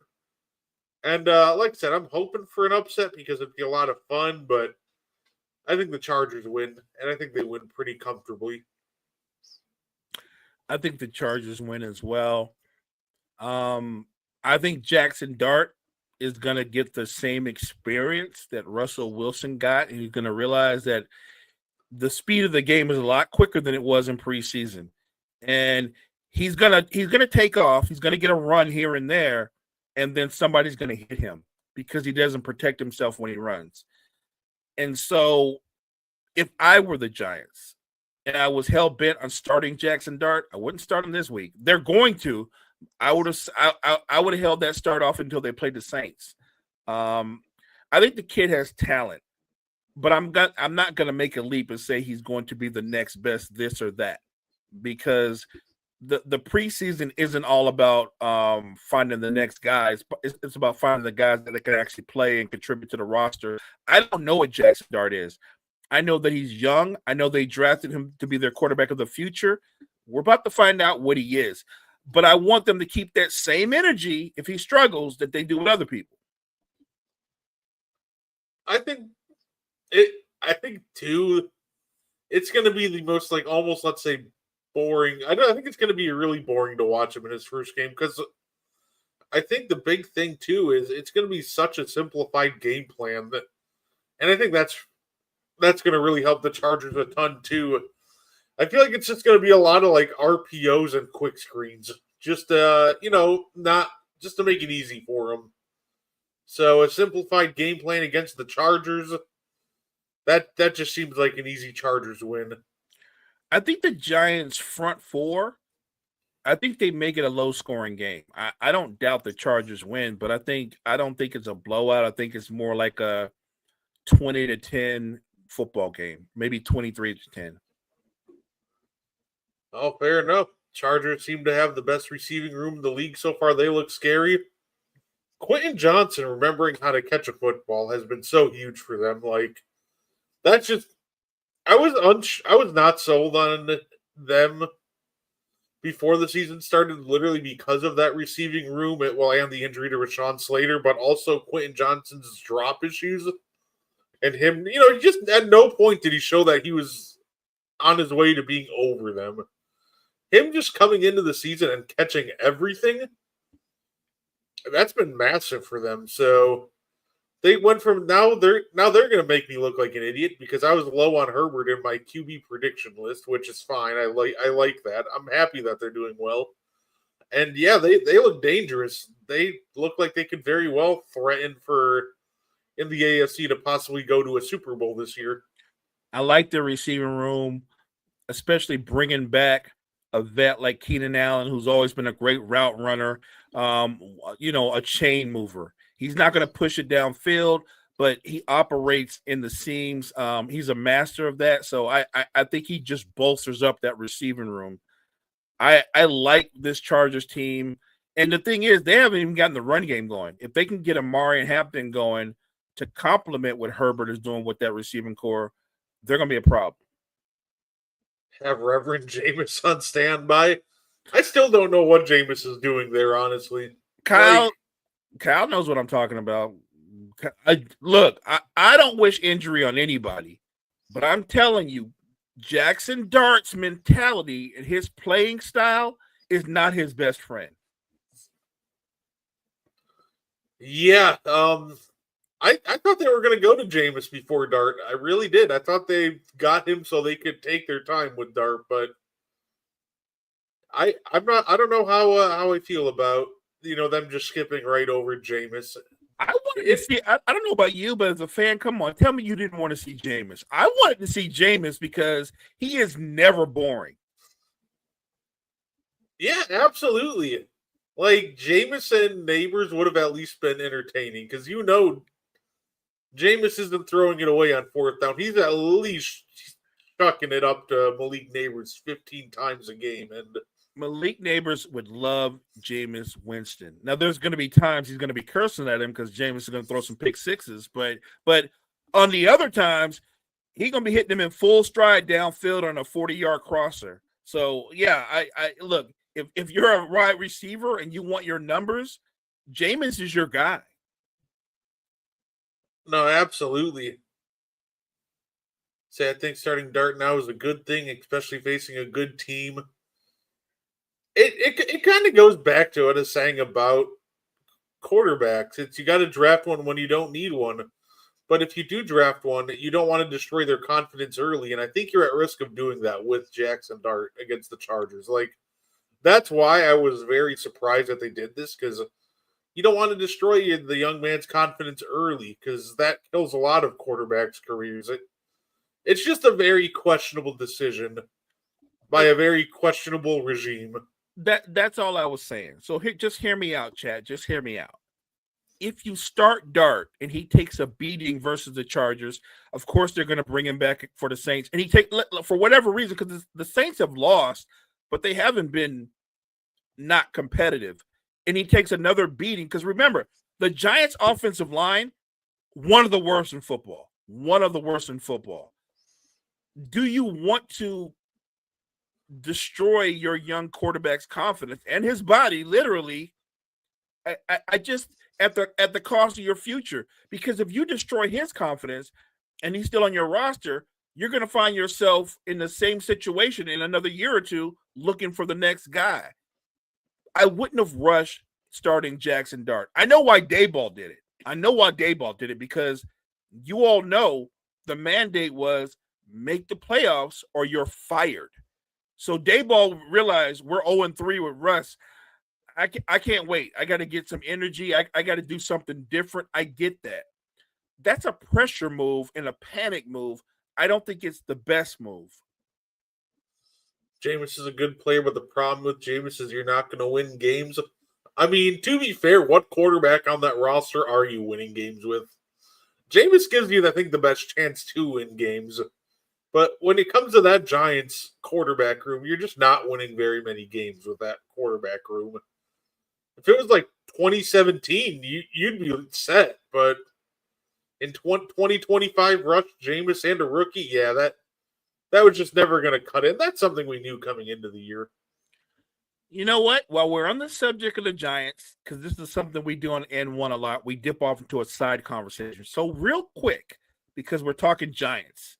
And like I said, I'm hoping for an upset because it'd be a lot of fun, but I think the Chargers win, and I think they win pretty comfortably. I think the Chargers win as well. I think Jackson Dart is going to get the same experience that Russell Wilson got, and he's going to realize that the speed of the game is a lot quicker than it was in preseason. And he's gonna take off. He's gonna get a run here and there, and then somebody's gonna hit him because he doesn't protect himself when he runs. And so, if I were the Giants and I was hell bent on starting Jackson Dart, I wouldn't start him this week. They're going to. I would have held that start off until they played the Saints. I think the kid has talent, but I'm not gonna make a leap and say he's going to be the next best this or that. Because the preseason isn't all about finding the next guys. It's about finding the guys that can actually play and contribute to the roster. I don't know what Jackson Dart is. I know that he's young. I know they drafted him to be their quarterback of the future. We're about to find out what he is. But I want them to keep that same energy if he struggles that they do with other people. I think too, it's going to be the most almost, let's say, boring. I think it's going to be really boring to watch him in his first game, because I think the big thing too is it's going to be such a simplified game plan and I think that's going to really help the Chargers a ton too. I feel like it's just going to be a lot of RPOs and quick screens, just not just to make it easy for them. So a simplified game plan against the Chargers, that just seems like an easy Chargers win. I think the Giants' front four, I think they make it a low-scoring game. I don't doubt the Chargers win, but I don't think it's a blowout. I think it's more like a 20-10 football game, maybe 23-10. Oh, fair enough. Chargers seem to have the best receiving room in the league so far. They look scary. Quentin Johnson remembering how to catch a football has been so huge for them. That's just. I was not sold on them before the season started, literally because of that receiving room, and the injury to Rashawn Slater, but also Quentin Johnson's drop issues. And him, just at no point did he show that he was on his way to being over them. Him just coming into the season and catching everything, that's been massive for them. So they went from now they're going to make me look like an idiot because I was low on Herbert in my QB prediction list, which is fine. I like that. I'm happy that they're doing well. And yeah, they look dangerous. They look like they could very well threaten for in the AFC to possibly go to a Super Bowl this year. I like their receiving room, especially bringing back a vet like Keenan Allen, who's always been a great route runner, a chain mover. He's not going to push it downfield, but he operates in the seams. He's a master of that. So I think he just bolsters up that receiving room. I like this Chargers team. And the thing is, they haven't even gotten the run game going. If they can get Amari and Hampton going to complement what Herbert is doing with that receiving core, they're going to be a problem. Have Reverend Jameis on standby. I still don't know what Jameis is doing there, honestly. Kyle knows what I'm talking about. I don't wish injury on anybody, but I'm telling you, Jackson Dart's mentality and his playing style is not his best friend. Yeah, I thought they were going to go to Jameis before Dart. I really did. I thought they got him so they could take their time with Dart, but I don't know how I feel about them just skipping right over Jameis. I wanted to see. I don't know about you, but as a fan, come on, tell me you didn't want to see Jameis. I wanted to see Jameis because he is never boring. Yeah, absolutely. Like Jameis and Neighbors would have at least been entertaining because Jameis isn't throwing it away on fourth down. He's at least chucking it up to Malik Neighbors 15 times a game. And Malik Neighbors would love Jameis Winston. Now, there's going to be times he's going to be cursing at him because Jameis is going to throw some pick sixes. But on the other times, he's going to be hitting him in full stride downfield on a 40-yard crosser. So, yeah, I look, if you're a wide receiver and you want your numbers, Jameis is your guy. No, absolutely. I think starting Dart now is a good thing, especially facing a good team. It kind of goes back to what I was saying about quarterbacks. It's you got to draft one when you don't need one. But if you do draft one, you don't want to destroy their confidence early. And I think you're at risk of doing that with Jackson Dart against the Chargers. Like, that's why I was very surprised that they did this, because you don't want to destroy the young man's confidence early, because that kills a lot of quarterbacks' careers. It's just a very questionable decision by a very questionable regime. That's all I was saying. So just hear me out, Chad. Just hear me out. If you start Dart and he takes a beating versus the Chargers, of course they're going to bring him back for the Saints. And for whatever reason, because the Saints have lost, but they haven't been not competitive. And he takes another beating. Because remember, the Giants' offensive line, one of the worst in football. One of the worst in football. Do you want to destroy your young quarterback's confidence and his body, literally? I just at the cost of your future, because if you destroy his confidence and he's still on your roster, you're going to find yourself in the same situation in another year or two looking for the next guy. I wouldn't have rushed starting Jackson Dart. I know why Daboll did it. Because you all know the mandate was make the playoffs or you're fired. So Daboll realized we're 0-3 with Russ. I can't wait. I got to get some energy. I got to do something different. I get that. That's a pressure move and a panic move. I don't think it's the best move. Jameis is a good player, but the problem with Jameis is you're not going to win games. I mean, to be fair, what quarterback on that roster are you winning games with? Jameis gives you, I think, the best chance to win games. But when it comes to that Giants quarterback room, you're just not winning very many games with that quarterback room. If it was like 2017, you'd be set. But in 2025, Rush, Jameis, and a rookie, yeah, that was just never going to cut it. That's something we knew coming into the year. You know what? While we're on the subject of the Giants, because this is something we do on N1 a lot, we dip off into a side conversation. So real quick, because we're talking Giants.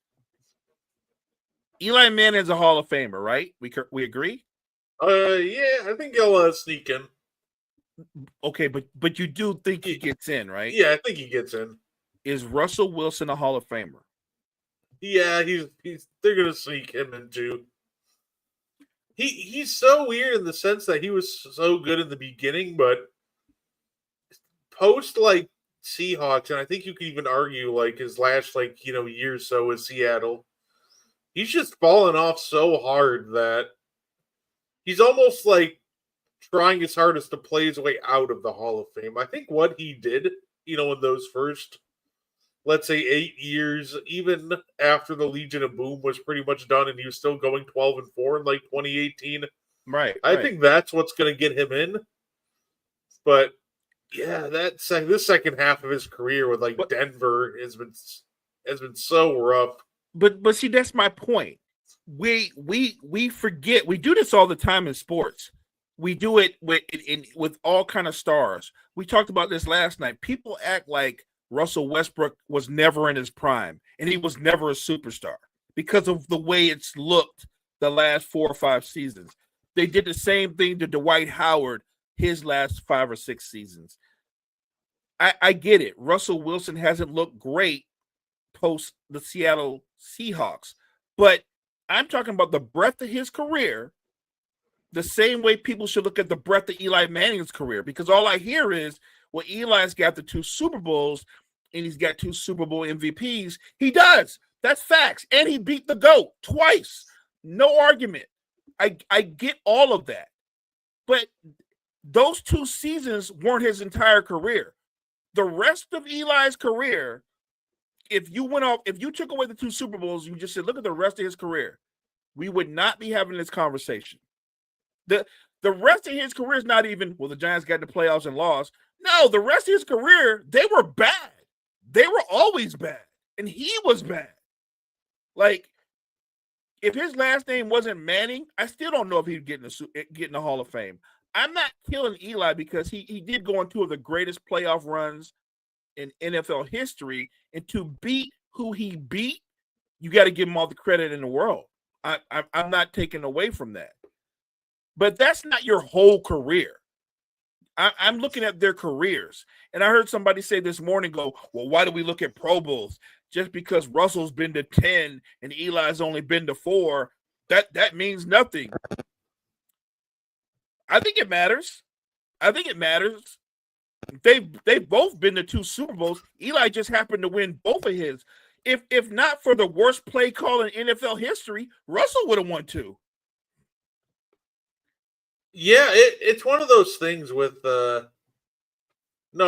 Eli Manning's a Hall of Famer, right? We agree? Yeah, I think he'll sneak in. Okay, but you do think he gets in, right? Yeah, I think he gets in. Is Russell Wilson a Hall of Famer? Yeah, they're gonna sneak him in too. He's so weird in the sense that he was so good in the beginning, but post like Seahawks, and I think you could even argue like his last year or so with Seattle, he's just fallen off so hard that he's almost like trying his hardest to play his way out of the Hall of Fame. I think what he did, in those first, let's say 8 years, even after the Legion of Boom was pretty much done and he was still going 12-4 in like 2018. Right. I think that's what's going to get him in. But yeah, this second half of his career with Denver has been so rough. But see, that's my point. We forget. We do this all the time in sports. We do it with all kind of stars. We talked about this last night. People act like Russell Westbrook was never in his prime and he was never a superstar because of the way it's looked the last 4 or 5 seasons. They did the same thing to Dwight Howard his last 5 or 6 seasons. I get it. Russell Wilson hasn't looked great post the Seattle Seahawks, but I'm talking about the breadth of his career the same way people should look at the breadth of Eli Manning's career, because all I hear is, well, Eli's got the 2 Super Bowls and he's got 2 Super Bowl MVPs. He does. That's facts. And he beat the GOAT twice. No argument. I get all of that. But those 2 seasons weren't his entire career. The rest of Eli's career, if you took away the 2 Super Bowls, you just said, look at the rest of his career, we would not be having this conversation. The rest of his career is not even, well, the Giants got the playoffs and lost. No, the rest of his career, they were bad. They were always bad. And he was bad. Like, if his last name wasn't Manning, I still don't know if he'd get in the Hall of Fame. I'm not killing Eli because he did go on 2 of the greatest playoff runs in NFL history. And to beat who he beat, you got to give him all the credit in the world. I'm not taking away from that. But that's not your whole career. I'm looking at their careers. And I heard somebody say this morning, well, why do we look at Pro Bowls? Just because Russell's been to 10 and Eli's only been to 4, that means nothing. I think it matters. They've both been to 2 Super Bowls. Eli just happened to win both of his. If not for the worst play call in NFL history, Russell would have won 2. Yeah, it's one of those things with no,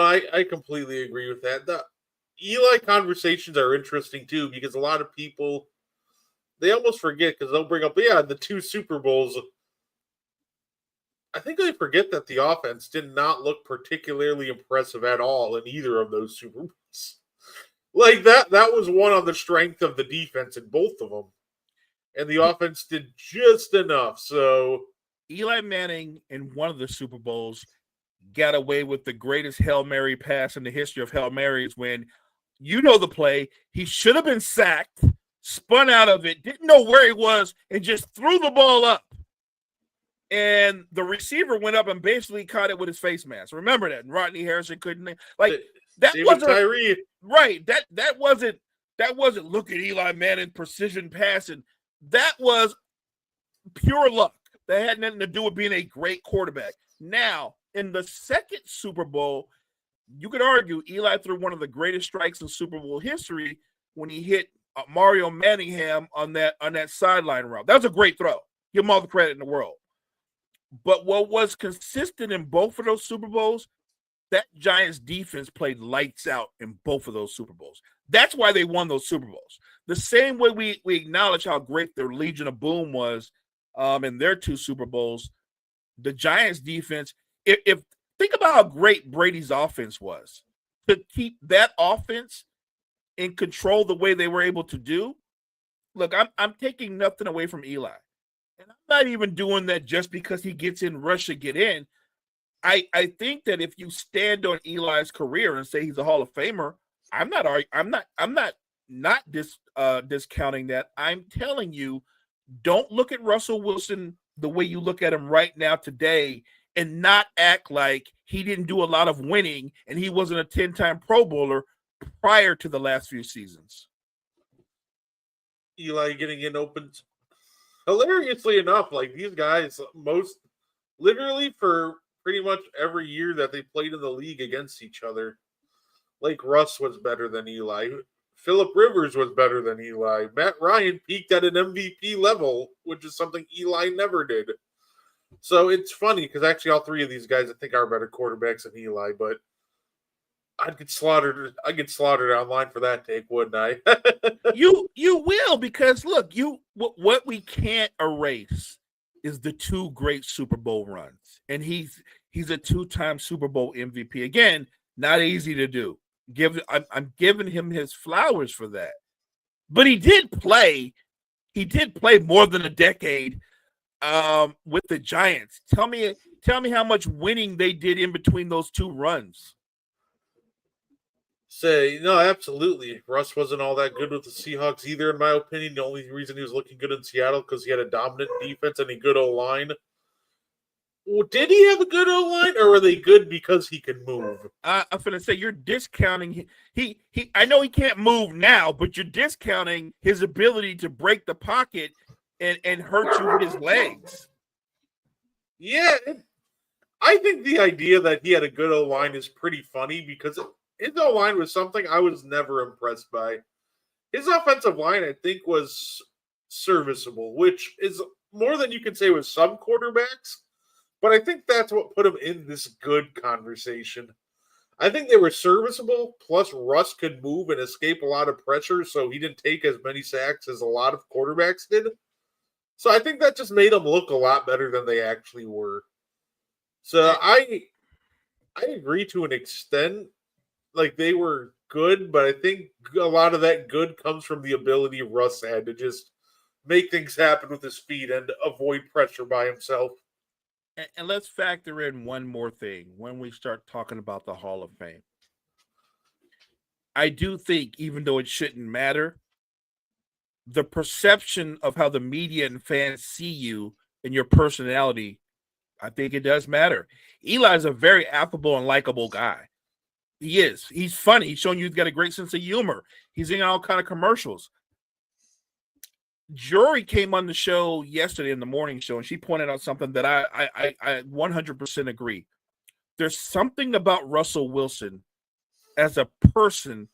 I completely agree with that. The Eli conversations are interesting too, because a lot of people, they almost forget, because they'll bring up, the 2 Super Bowls. I think they forget that the offense did not look particularly impressive at all in either of those Super Bowls. Like that was one on the strength of the defense in both of them. And the offense did just enough. So Eli Manning in one of the Super Bowls got away with the greatest Hail Mary pass in the history of Hail Marys, when, you know the play, he should have been sacked, spun out of it, didn't know where he was, and just threw the ball up. And the receiver went up and basically caught it with his face mask. Remember that? And Rodney Harrison couldn't, like, that wasn't Tyree. Right. That wasn't look at Eli Manning precision passing. That was pure luck. That had nothing to do with being a great quarterback. Now, in the second Super Bowl, you could argue Eli threw one of the greatest strikes in Super Bowl history when he hit Mario Manningham on that sideline route. That was a great throw. Give him all the credit in the world. But what was consistent in both of those Super Bowls, that Giants defense played lights out in both of those Super Bowls. That's why they won those Super Bowls. The same way we acknowledge how great their Legion of Boom was in their 2 Super Bowls, the Giants defense, if think about how great Brady's offense was, to keep that offense in control the way they were able to do. Look, I'm taking nothing away from Eli. And I'm not even doing that just because he gets in, rush to get in. I think that if you stand on Eli's career and say he's a Hall of Famer, I'm not not discounting that. I'm telling you, don't look at Russell Wilson the way you look at him right now today and not act like he didn't do a lot of winning and he wasn't a 10-time Pro Bowler prior to the last few seasons. Eli getting in open. Hilariously enough, like these guys, literally for pretty much every year that they played in the league against each other, like Russ was better than Eli. Phillip Rivers was better than Eli. Matt Ryan peaked at an MVP level, which is something Eli never did. So it's funny because actually all three of these guys I think are better quarterbacks than Eli, but I'd get slaughtered. I'd get slaughtered online for that take, wouldn't I? You will, because look, what we can't erase is the two great Super Bowl runs, and he's a 2-time Super Bowl MVP. Again, not easy to do. I'm giving him his flowers for that, but he did play. He did play more than a decade with the Giants. Tell me how much winning they did in between those two runs. Say no, absolutely. Russ wasn't all that good with the Seahawks either, in my opinion. The only reason he was looking good in Seattle because he had a dominant defense and a good O line. Well, did he have a good O line, or were they good because he can move? I'm gonna say you're discounting he. I know he can't move now, but you're discounting his ability to break the pocket and hurt you with his legs. Yeah, I think the idea that he had a good O line is pretty funny because his O line was something I was never impressed by. His offensive line, I think, was serviceable, which is more than you can say with some quarterbacks. But I think that's what put him in this good conversation. I think they were serviceable, plus Russ could move and escape a lot of pressure, so he didn't take as many sacks as a lot of quarterbacks did. So I think that just made them look a lot better than they actually were. So I agree to an extent. Like they were good, but I think a lot of that good comes from the ability Russ had to just make things happen with his feet and avoid pressure by himself. And let's factor in one more thing when we start talking about the Hall of Fame. I do think, even though it shouldn't matter, the perception of how the media and fans see you and your personality, I think it does matter. Eli's a very affable and likable guy. He is. He's funny. He's showing you he's got a great sense of humor. He's in all kind of commercials. Jory came on the show yesterday in the morning show, and she pointed out something that I 100% agree. There's something about Russell Wilson as a person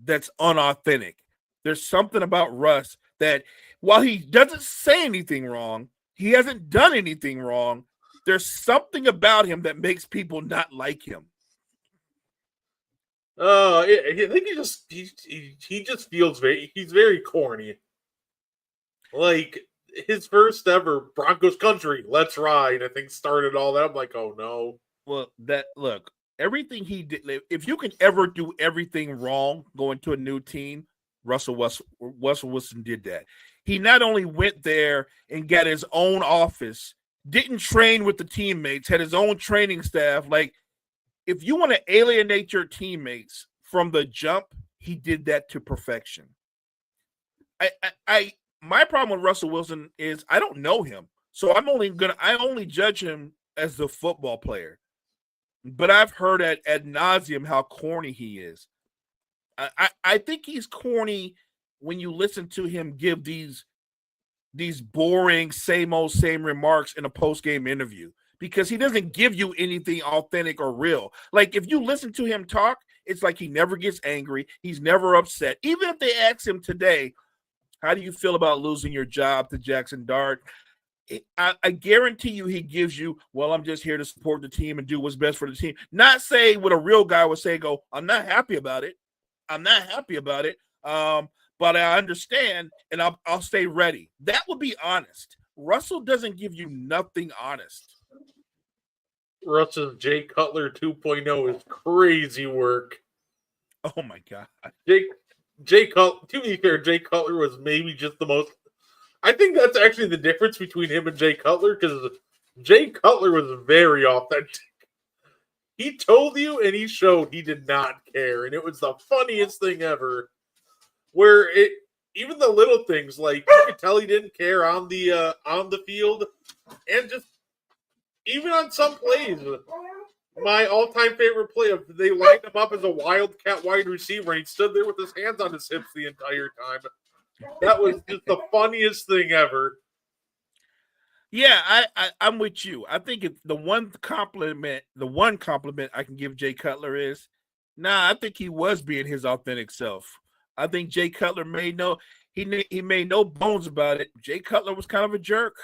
that's unauthentic. There's something about Russ that while he doesn't say anything wrong, he hasn't done anything wrong. There's something about him that makes people not like him. I think he just feels he's very corny. Like his first ever Broncos country, let's ride. I think started all that. I'm like, oh no. Well, look, everything he did. If you can ever do everything wrong going to a new team, Russell Wilson did that. He not only went there and got his own office, didn't train with the teammates, had his own training staff. Like, if you want to alienate your teammates from the jump, he did that to perfection. My problem with Russell Wilson is I don't know him. So I only judge him as the football player. But I've heard ad nauseum how corny he is. I think he's corny when you listen to him give these boring, same remarks in a post-game interview, because he doesn't give you anything authentic or real. Like, if you listen to him talk, it's like he never gets angry. He's never upset. Even if they ask him today, how do you feel about losing your job to Jackson Dart? I guarantee you he gives you, well, I'm just here to support the team and do what's best for the team. Not say what a real guy would say, I'm not happy about it. But I understand, and I'll stay ready. That would be honest. Russell doesn't give you nothing honest. Russell's Jay Cutler 2.0 is crazy work. Oh my God. Jay Cutler, to be fair, Jay Cutler was maybe just the most. I think that's actually the difference between him and Jay Cutler, because Jay Cutler was very authentic. He told you and he showed he did not care, and it was the funniest thing ever. where even the little things, like you could tell he didn't care on the field, and just even on some plays. My all-time favorite play of they lined him up as a wildcat wide receiver, and he stood there with his hands on his hips the entire time. That was just the funniest thing ever. Yeah, I'm with you. I think the one compliment I can give Jay Cutler is, I think he was being his authentic self. I think Jay Cutler he made no bones about it. Jay Cutler was kind of a jerk.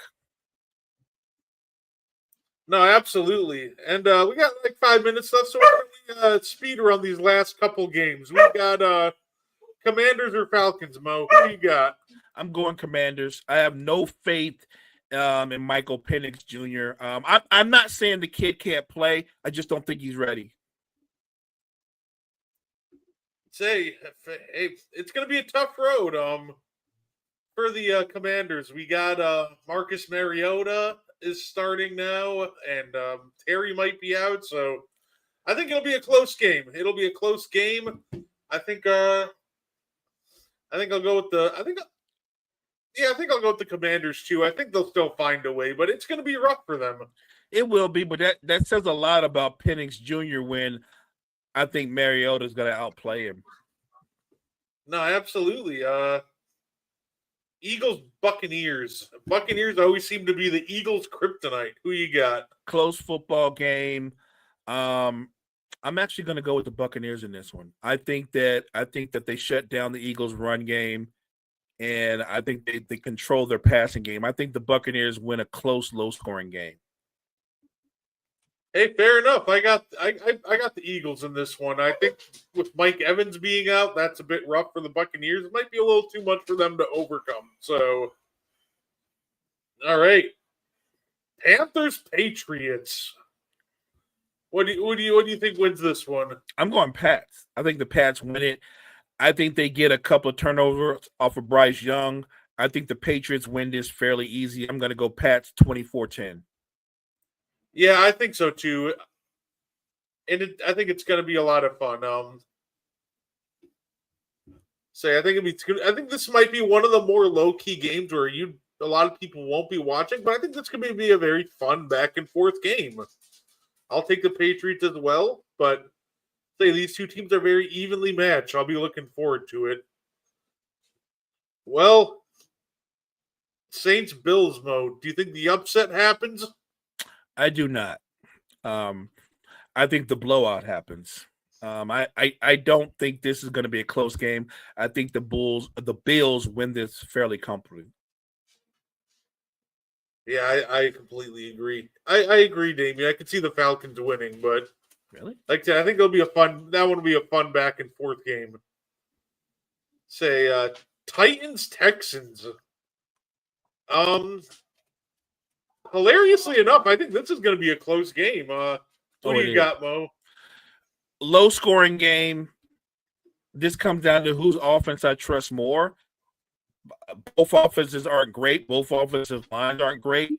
No, absolutely. And we got like 5 minutes left, so we're going to speed around these last couple games. We got Commanders or Falcons, Mo? Who do you got? I'm going Commanders. I have no faith in Michael Penix Jr. I'm not saying the kid can't play. I just don't think he's ready. Say, it's going to be a tough road. For the Commanders, we got Marcus Mariota is starting now, and Terry might be out, so I think it'll be a close game. It'll be a close game. I think I'll go with I think I'll go with the Commanders too. I think they'll still find a way, but it's going to be rough for them. It will be, but that says a lot about Penix Jr. when I think Mariota's going to outplay him. No, absolutely. Eagles, Buccaneers. Buccaneers always seem to be the Eagles' kryptonite. Who you got? Close football game. I'm actually going to go with the Buccaneers in this one. I think that they shut down the Eagles' run game, and I think they control their passing game. I think the Buccaneers win a close, low-scoring game. Hey, fair enough. I got the Eagles in this one. I think with Mike Evans being out, that's a bit rough for the Buccaneers. It might be a little too much for them to overcome. So, all right, Panthers Patriots. What do you think wins this one? I'm going Pats. I think the Pats win it. I think they get a couple of turnovers off of Bryce Young. I think the Patriots win this fairly easy. I'm going to go Pats 24-10. Yeah, I think so too. And I think it's going to be a lot of fun. I think this might be one of the more low-key games where a lot of people won't be watching, but I think that's going to be a very fun back and forth game. I'll take the Patriots as well, but these two teams are very evenly matched. I'll be looking forward to it. Well, Saints Bills mode. Do you think the upset happens? I do not. I think the blowout happens. I don't think this is going to be a close game. I think the Bills win this fairly comfortably. Yeah, I completely agree. I agree, Damien. I could see the Falcons winning, but really, like I said, I think that one will be a fun back and forth game. Say Titans Texans. Hilariously enough, I think this is going to be a close game. What do you got, Mo? Low scoring game. This comes down to whose offense I trust more. Both offenses aren't great. Both offensive lines aren't great.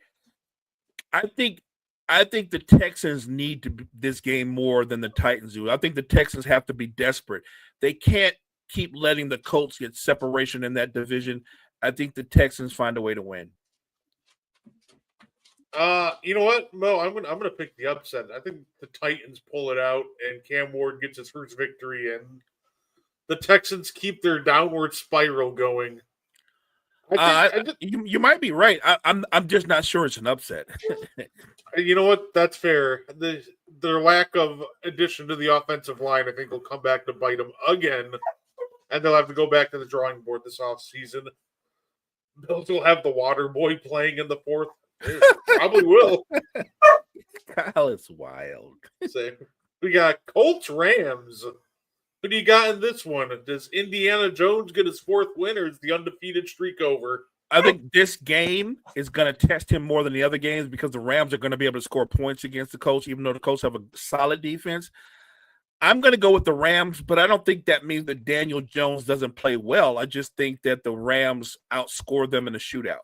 I think the Texans need this game more than the Titans do. I think the Texans have to be desperate. They can't keep letting the Colts get separation in that division. I think the Texans find a way to win. You know what, Mo? I'm gonna pick the upset. I think the Titans pull it out, and Cam Ward gets his first victory, and the Texans keep their downward spiral going. You might be right. I'm just not sure it's an upset. You know what? That's fair. Their lack of addition to the offensive line, I think, will come back to bite them again, and they'll have to go back to the drawing board this offseason. Bills will have the water boy playing in the fourth. Probably will. Kyle, it's wild. So, we got Colts Rams. Who do you got in this one? Does Indiana Jones get his fourth win, or is the undefeated streak over? I think this game is going to test him more than the other games because the Rams are going to be able to score points against the Colts, even though the Colts have a solid defense. I'm going to go with the Rams, but I don't think that means that Daniel Jones doesn't play well. I just think that the Rams outscore them in a shootout.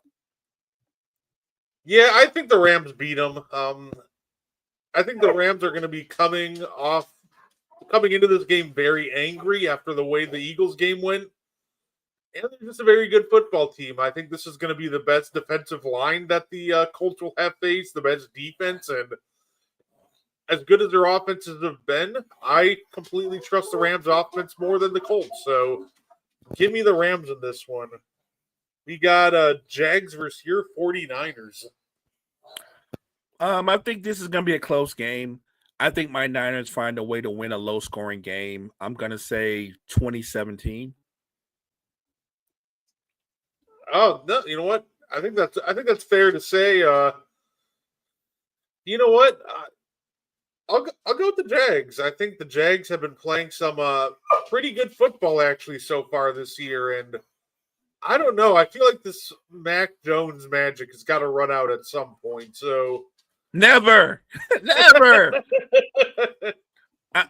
Yeah, I think the Rams beat them. I think the Rams are going to be coming into this game very angry after the way the Eagles game went. And they're just a very good football team. I think this is going to be the best defensive line that the Colts will have faced, the best defense, and as good as their offenses have been, I completely trust the Rams offense more than the Colts. So give me the Rams in this one. We got Jags versus your 49ers. I think this is going to be a close game. I think my Niners find a way to win a low-scoring game. I'm going to say 2017. Oh no, you know what? I think that's fair to say. You know what? I'll go with the Jags. I think the Jags have been playing some pretty good football actually so far this year, and I don't know. I feel like this Mac Jones magic has got to run out at some point. So never, never.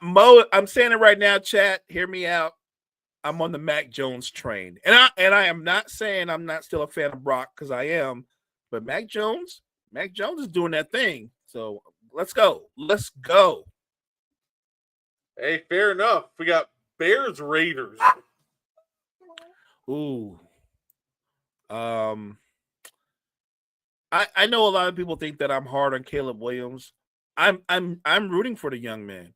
Mo, I'm saying it right now, chat. Hear me out. I'm on the Mac Jones train, and I am not saying I'm not still a fan of Brock because I am, but Mac Jones is doing that thing. So let's go. Hey, fair enough. We got Bears Raiders. Ooh. I know a lot of people think that I'm hard on Caleb Williams. I'm rooting for the young man.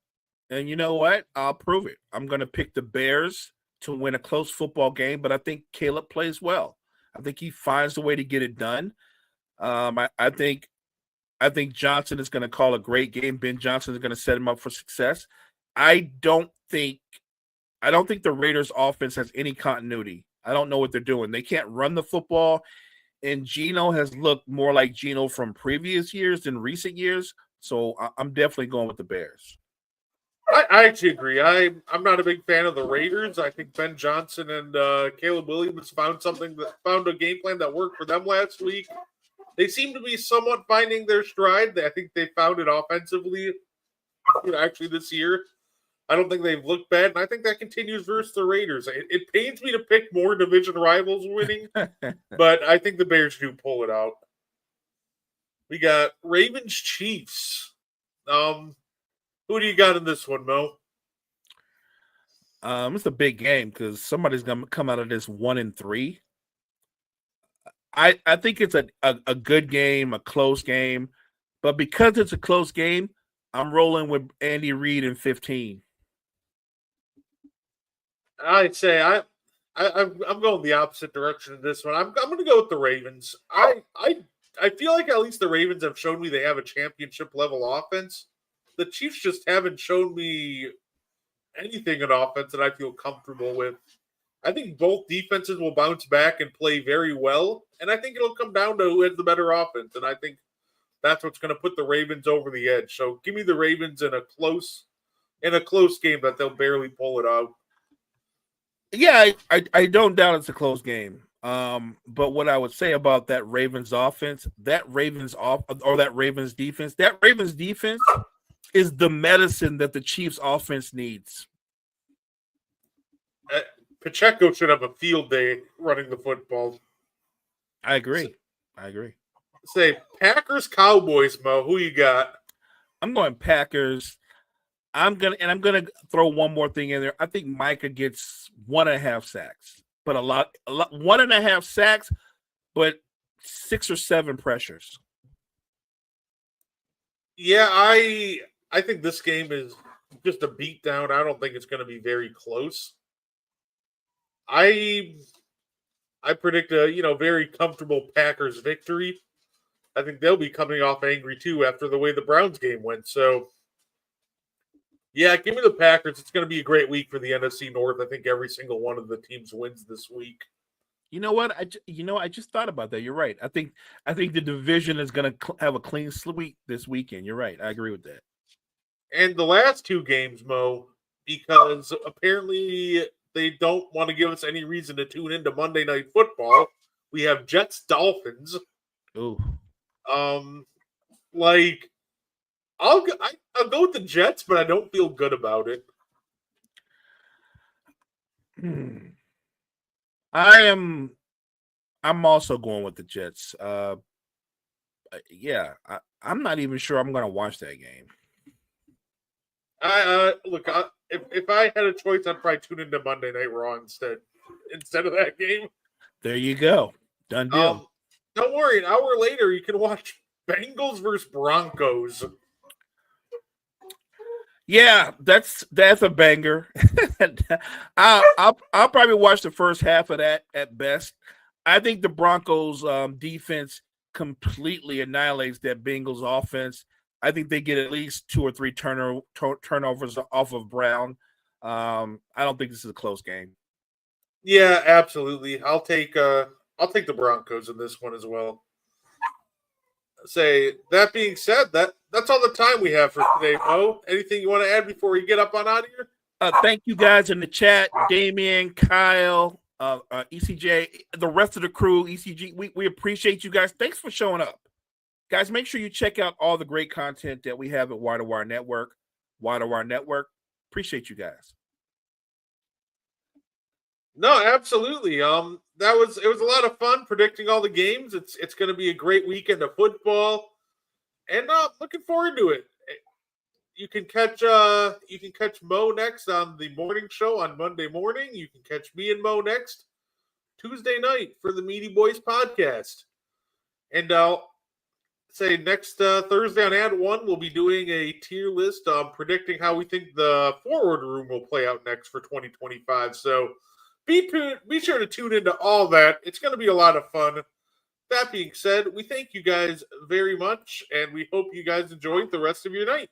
And you know what? I'll prove it. I'm going to pick the Bears to win a close football game, but I think Caleb plays well. I think he finds a way to get it done. I think Johnson is going to call a great game. Ben Johnson is going to set him up for success. I don't think the Raiders offense has any continuity. I don't know what they're doing. They can't run the football, and Geno has looked more like Geno from previous years than recent years. So I'm definitely going with the Bears. I actually agree. I'm not a big fan of the Raiders. I think Ben Johnson and Caleb Williams found a game plan that worked for them last week. They seem to be somewhat finding their stride. I think they found it offensively, actually this year. I don't think they've looked bad, and I think that continues versus the Raiders. It pains me to pick more division rivals winning, but I think the Bears do pull it out. We got Ravens Chiefs. Who do you got in this one, Mo? It's a big game because somebody's gonna come out of this 1-3. I think it's a good game, a close game, but because it's a close game, I'm rolling with Andy Reid in 15. I'd say I'm going the opposite direction in this one. I'm going to go with the Ravens. I feel like at least the Ravens have shown me they have a championship level offense. The Chiefs just haven't shown me anything in offense that I feel comfortable with. I think both defenses will bounce back and play very well, and I think it'll come down to who has the better offense, and I think that's what's going to put the Ravens over the edge. So give me the Ravens in a close game that they'll barely pull it out. Yeah, I don't doubt it's a close game. But what I would say about that Ravens offense, that Ravens defense is the medicine that the Chiefs offense needs. Pacheco should have a field day running the football. I agree. Say Packers Cowboys, Mo. Who you got? I'm going Packers. I'm gonna throw one more thing in there. I think Micah gets 1.5 sacks, but a lot 1.5 sacks, but 6 or 7 pressures. Yeah, I think this game is just a beatdown. I don't think it's going to be very close. I predict a very comfortable Packers victory. I think they'll be coming off angry too after the way the Browns game went. So, yeah, give me the Packers. It's going to be a great week for the NFC North. I think every single one of the teams wins this week. You know what? I just thought about that. You're right. I think the division is going to have a clean sweep this weekend. You're right. I agree with that. And the last 2 games, Mo, because apparently they don't want to give us any reason to tune into Monday Night Football. We have Jets Dolphins. Ooh. I'll go with the Jets, but I don't feel good about it. I'm also going with the Jets. I'm not even sure I'm going to watch that game. If I had a choice, I'd probably tune into Monday Night Raw instead. instead of that game. There you go. Done deal. Don't worry, an hour later you can watch Bengals versus Broncos. Yeah, that's a banger. I'll probably watch the first half of that at best. I think the Broncos defense completely annihilates that Bengals offense. I think they get at least 2 or 3 turnovers off of Brown. I don't think this is a close game. Yeah, absolutely. I'll take the Broncos in this one as well. Say that being said, that's all the time we have for today, Mo. Anything you want to add before we get up on out of here? Thank you guys in the chat, Damien, Kyle, ECJ, the rest of the crew, ECG. We appreciate you guys. Thanks for showing up. Guys, make sure you check out all the great content that we have at Wire to Wire Network. Wire to Wire Network. Appreciate you guys. No, absolutely. It was a lot of fun predicting all the games. It's going to be a great weekend of football, and looking forward to it. You can catch Mo next on the morning show on Monday morning. You can catch me and Mo next Tuesday night for the Meaty Boys podcast. And I'll say next Thursday on Ad One we'll be doing a tier list predicting how we think the forward room will play out next for 2025. So be sure to tune into all that. It's going to be a lot of fun. That being said, we thank you guys very much, and we hope you guys enjoy the rest of your night.